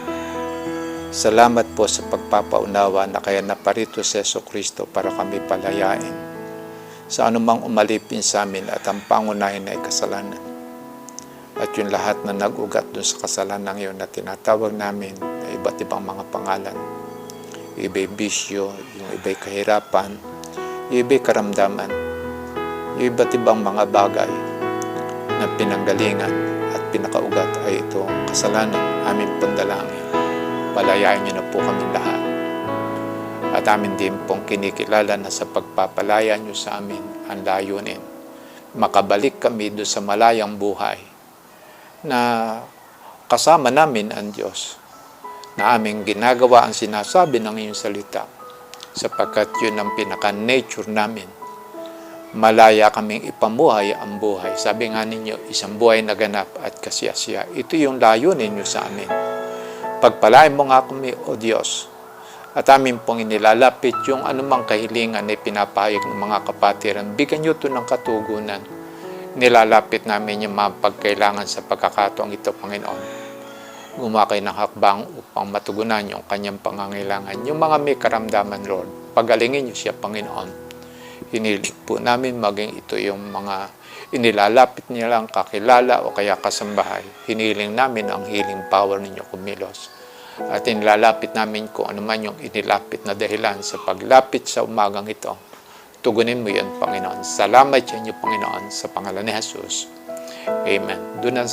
Salamat po sa pagpapaunawa na kaya naparito si Jesucristo para kami palayain sa anumang umalipin sa amin at ang pangunahin ay kasalanan. At yung lahat na nag-ugat doon sa kasalanan yun na tinatawag namin na iba't ibang mga pangalan. Yung iba'y bisyo, yung iba'y kahirapan, yung iba'y karamdaman, yung iba't ibang mga bagay na pinanggalingan at pinakaugat ay itong kasalanan. Amin pong dalangin. Palayain niyo na po kami lahat. At amin din pong kinikilala na sa pagpapalaya niyo sa amin ang layunin. Makabalik kami doon sa malayang buhay na kasama namin ang Diyos, na aming ginagawa ang sinasabi ng iyong salita, sapagkat yun ang pinaka-nature namin. Malaya kaming ipamuhay ang buhay. Sabi nga ninyo, isang buhay na ganap at kasiyasiya. Ito yung layunin niyo sa amin. Pagpalain mo nga kami, O Diyos, At amin pong inilalapit yung anumang kahilingan na pinapahayag ng mga kapatiran. Bigyan nyo ito ng katugunan. Nilalapit namin yung mga pagkailangan sa pagkakataong ito, Panginoon. Gumawa kayo ng hakbang upang matugunan yung kanyang pangangailangan. Yung mga may karamdaman, Lord, pagalingin nyo siya, Panginoon. Hiniling po namin maging ito yung mga inilalapit nilang kakilala o kaya kasambahay. Hiniling namin ang healing power ninyo kumilos. At inilalapit namin kung ano man yung inilapit na dahilan sa paglapit sa umagang ito. Tugunin mo yan, Panginoon. Salamat sa inyo, Panginoon, sa pangalan ni Jesus. Amen. Doon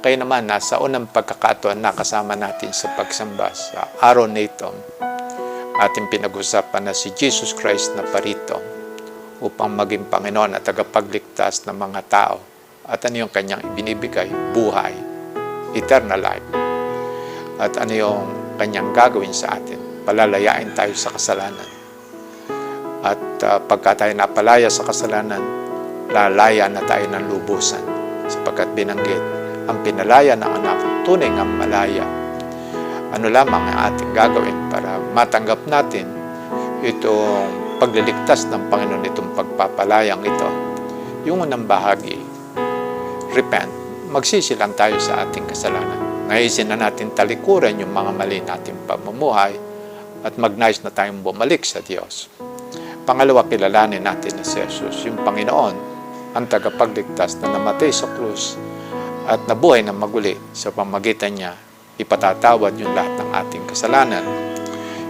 kayo naman, nasa unang pagkakataon nakasama natin sa pagsamba sa araw na ito. Ating pinag-usapan na si Jesus Christ na parito upang maging Panginoon at tagapagligtas ng mga tao. At ano yung kanyang ibinibigay? Buhay. Eternal life. At ano yung kanyang gagawin sa atin? Palalayain tayo sa kasalanan. At pagka tayo napalaya sa kasalanan, lalaya na tayo ng lubusan. Sapagkat binanggit, ang pinalaya ng anak, tunay ng malaya. Ano lamang ang ating gagawin para matanggap natin itong pagliligtas ng Panginoon, itong pagpapalayang ito? Yung unang bahagi, repent. Magsisilang tayo sa ating kasalanan. Naisin na natin talikuran yung mga mali nating pamumuhay at magnais na tayong bumalik sa Diyos. Pangalawa, kilalanin natin na si Jesus, yung Panginoon, ang tagapagligtas na namatay sa krus at nabuhay na maguli. Sa pamagitan niya, ipatatawad yung lahat ng ating kasalanan.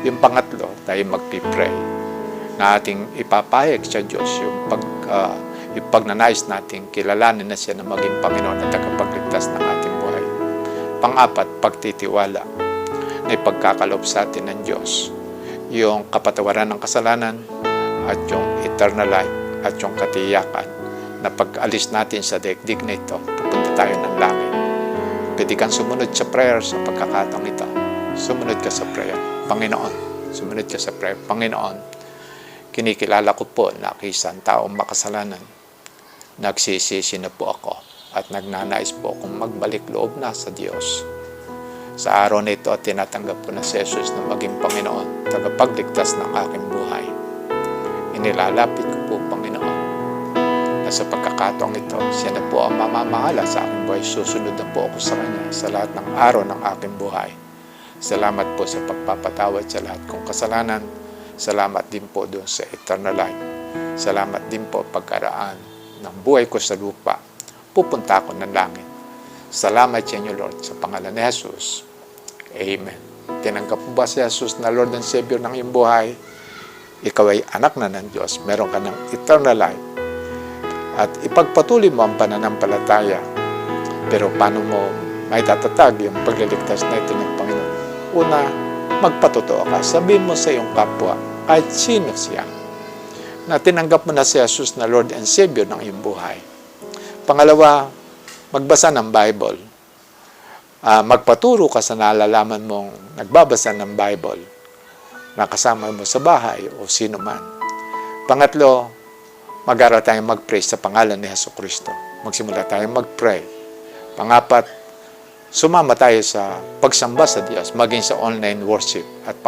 Yung pangatlo, tayo magpipray na ating ipapahayag sa Diyos yung pagnanais natin kilalanin na siya na maging Panginoon at tagapagligtas ng ating buhay. Pang-apat, pagtitiwala na ipagkakalob sa atin ng Diyos yung kapatawaran ng kasalanan at yung eternal life at yung katiyakan na pag-alis natin sa daigdig na ito, pupunta tayo ng langit. Pwede kang sumunod sa prayer sa pagkakataong ito. Sumunod ka sa prayer. Panginoon, sumunod ka sa prayer. Panginoon, kinikilala ko po na ako isang taong makasalanan. Nagsisisi na po ako at nagnanais po akong magbalik loob na sa Diyos. Sa araw na ito, tinatanggap ko na si Jesus na maging Panginoon, tagapagligtas ng aking buhay. Inilalapit ko po, Panginoon, na sa pagkakataong ito, siya na po ang mamamahala sa aking buhay. Susunod na po ako sa Kanya sa lahat ng araw ng aking buhay. Salamat po sa pagpapatawad sa lahat kong kasalanan. Salamat din po doon sa eternal life. Salamat din po pagkaraan ng buhay ko sa lupa. Pupunta ako ng langit. Salamat sa inyo, Lord, sa pangalan ni Jesus. Amen. Tinanggap mo ba si Jesus na Lord and Savior ng iyong buhay? Ikaw ay anak na ng Diyos. Meron ka ng eternal life. At ipagpatuloy mo ang pananampalataya. Pero paano mo may tatatag yung pagliligtas na ito ng Panginoon? Una, magpatotoo ka. Sabihin mo sa iyong kapwa, kahit sino siya, na tinanggap mo na si Jesus na Lord and Savior ng iyong buhay. Pangalawa, magbasa ng Bible. Magpaturo ka sa nalalaman mong nagbabasa ng Bible na kasama mo sa bahay o sino man. Pangatlo, mag-aral tayong mag-pray sa pangalan ni Jesucristo. Magsimula tayong mag-pray. Pangapat, sumama tayo sa pagsamba sa Diyos, maging sa online worship. At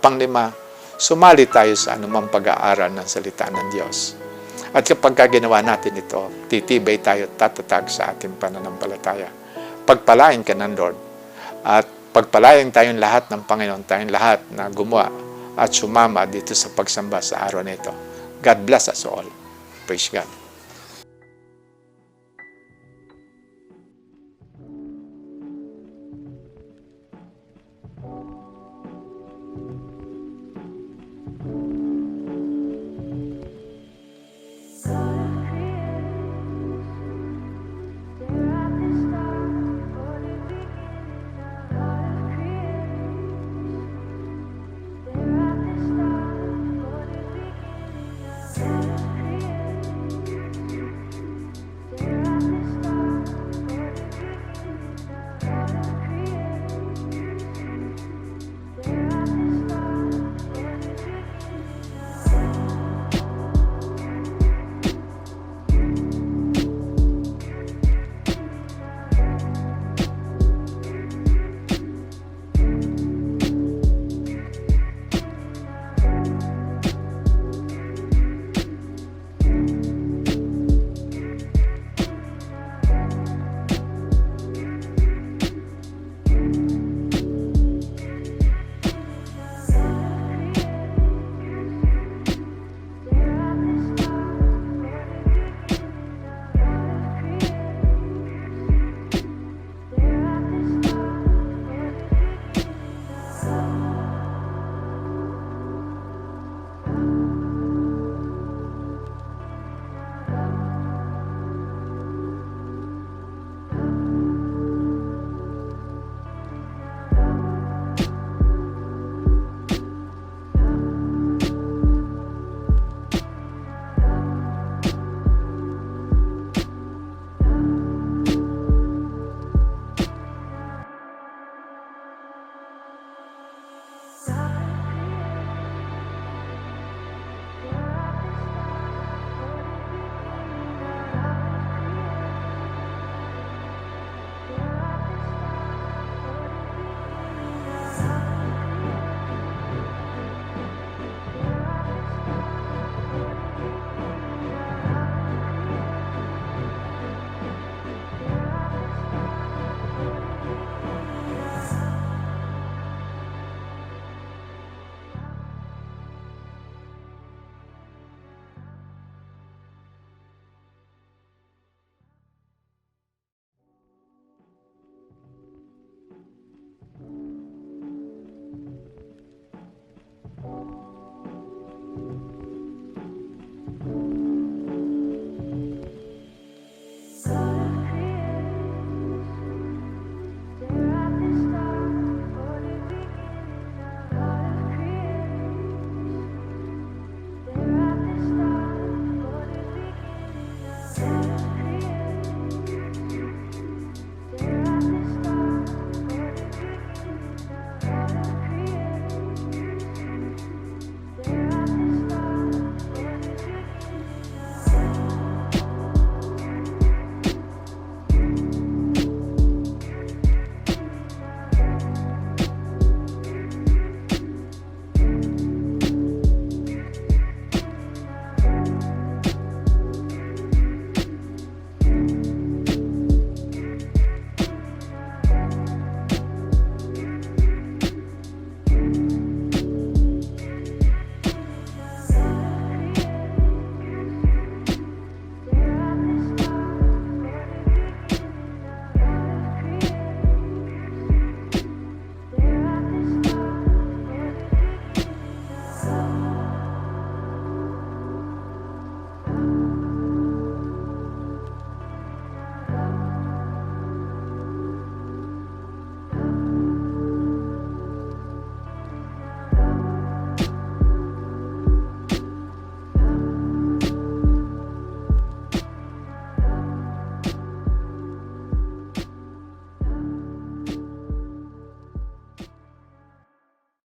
panglima, sumali tayo sa anumang pag-aaral ng salita ng Diyos. At kapag ginawa natin ito, titibay tayo at tatatag sa ating pananampalataya. Pagpalain ka ng Lord. At pagpalain tayong lahat ng Panginoon, tayong lahat na gumawa at sumama dito sa pagsamba sa araw na ito. God bless us all. Praise God.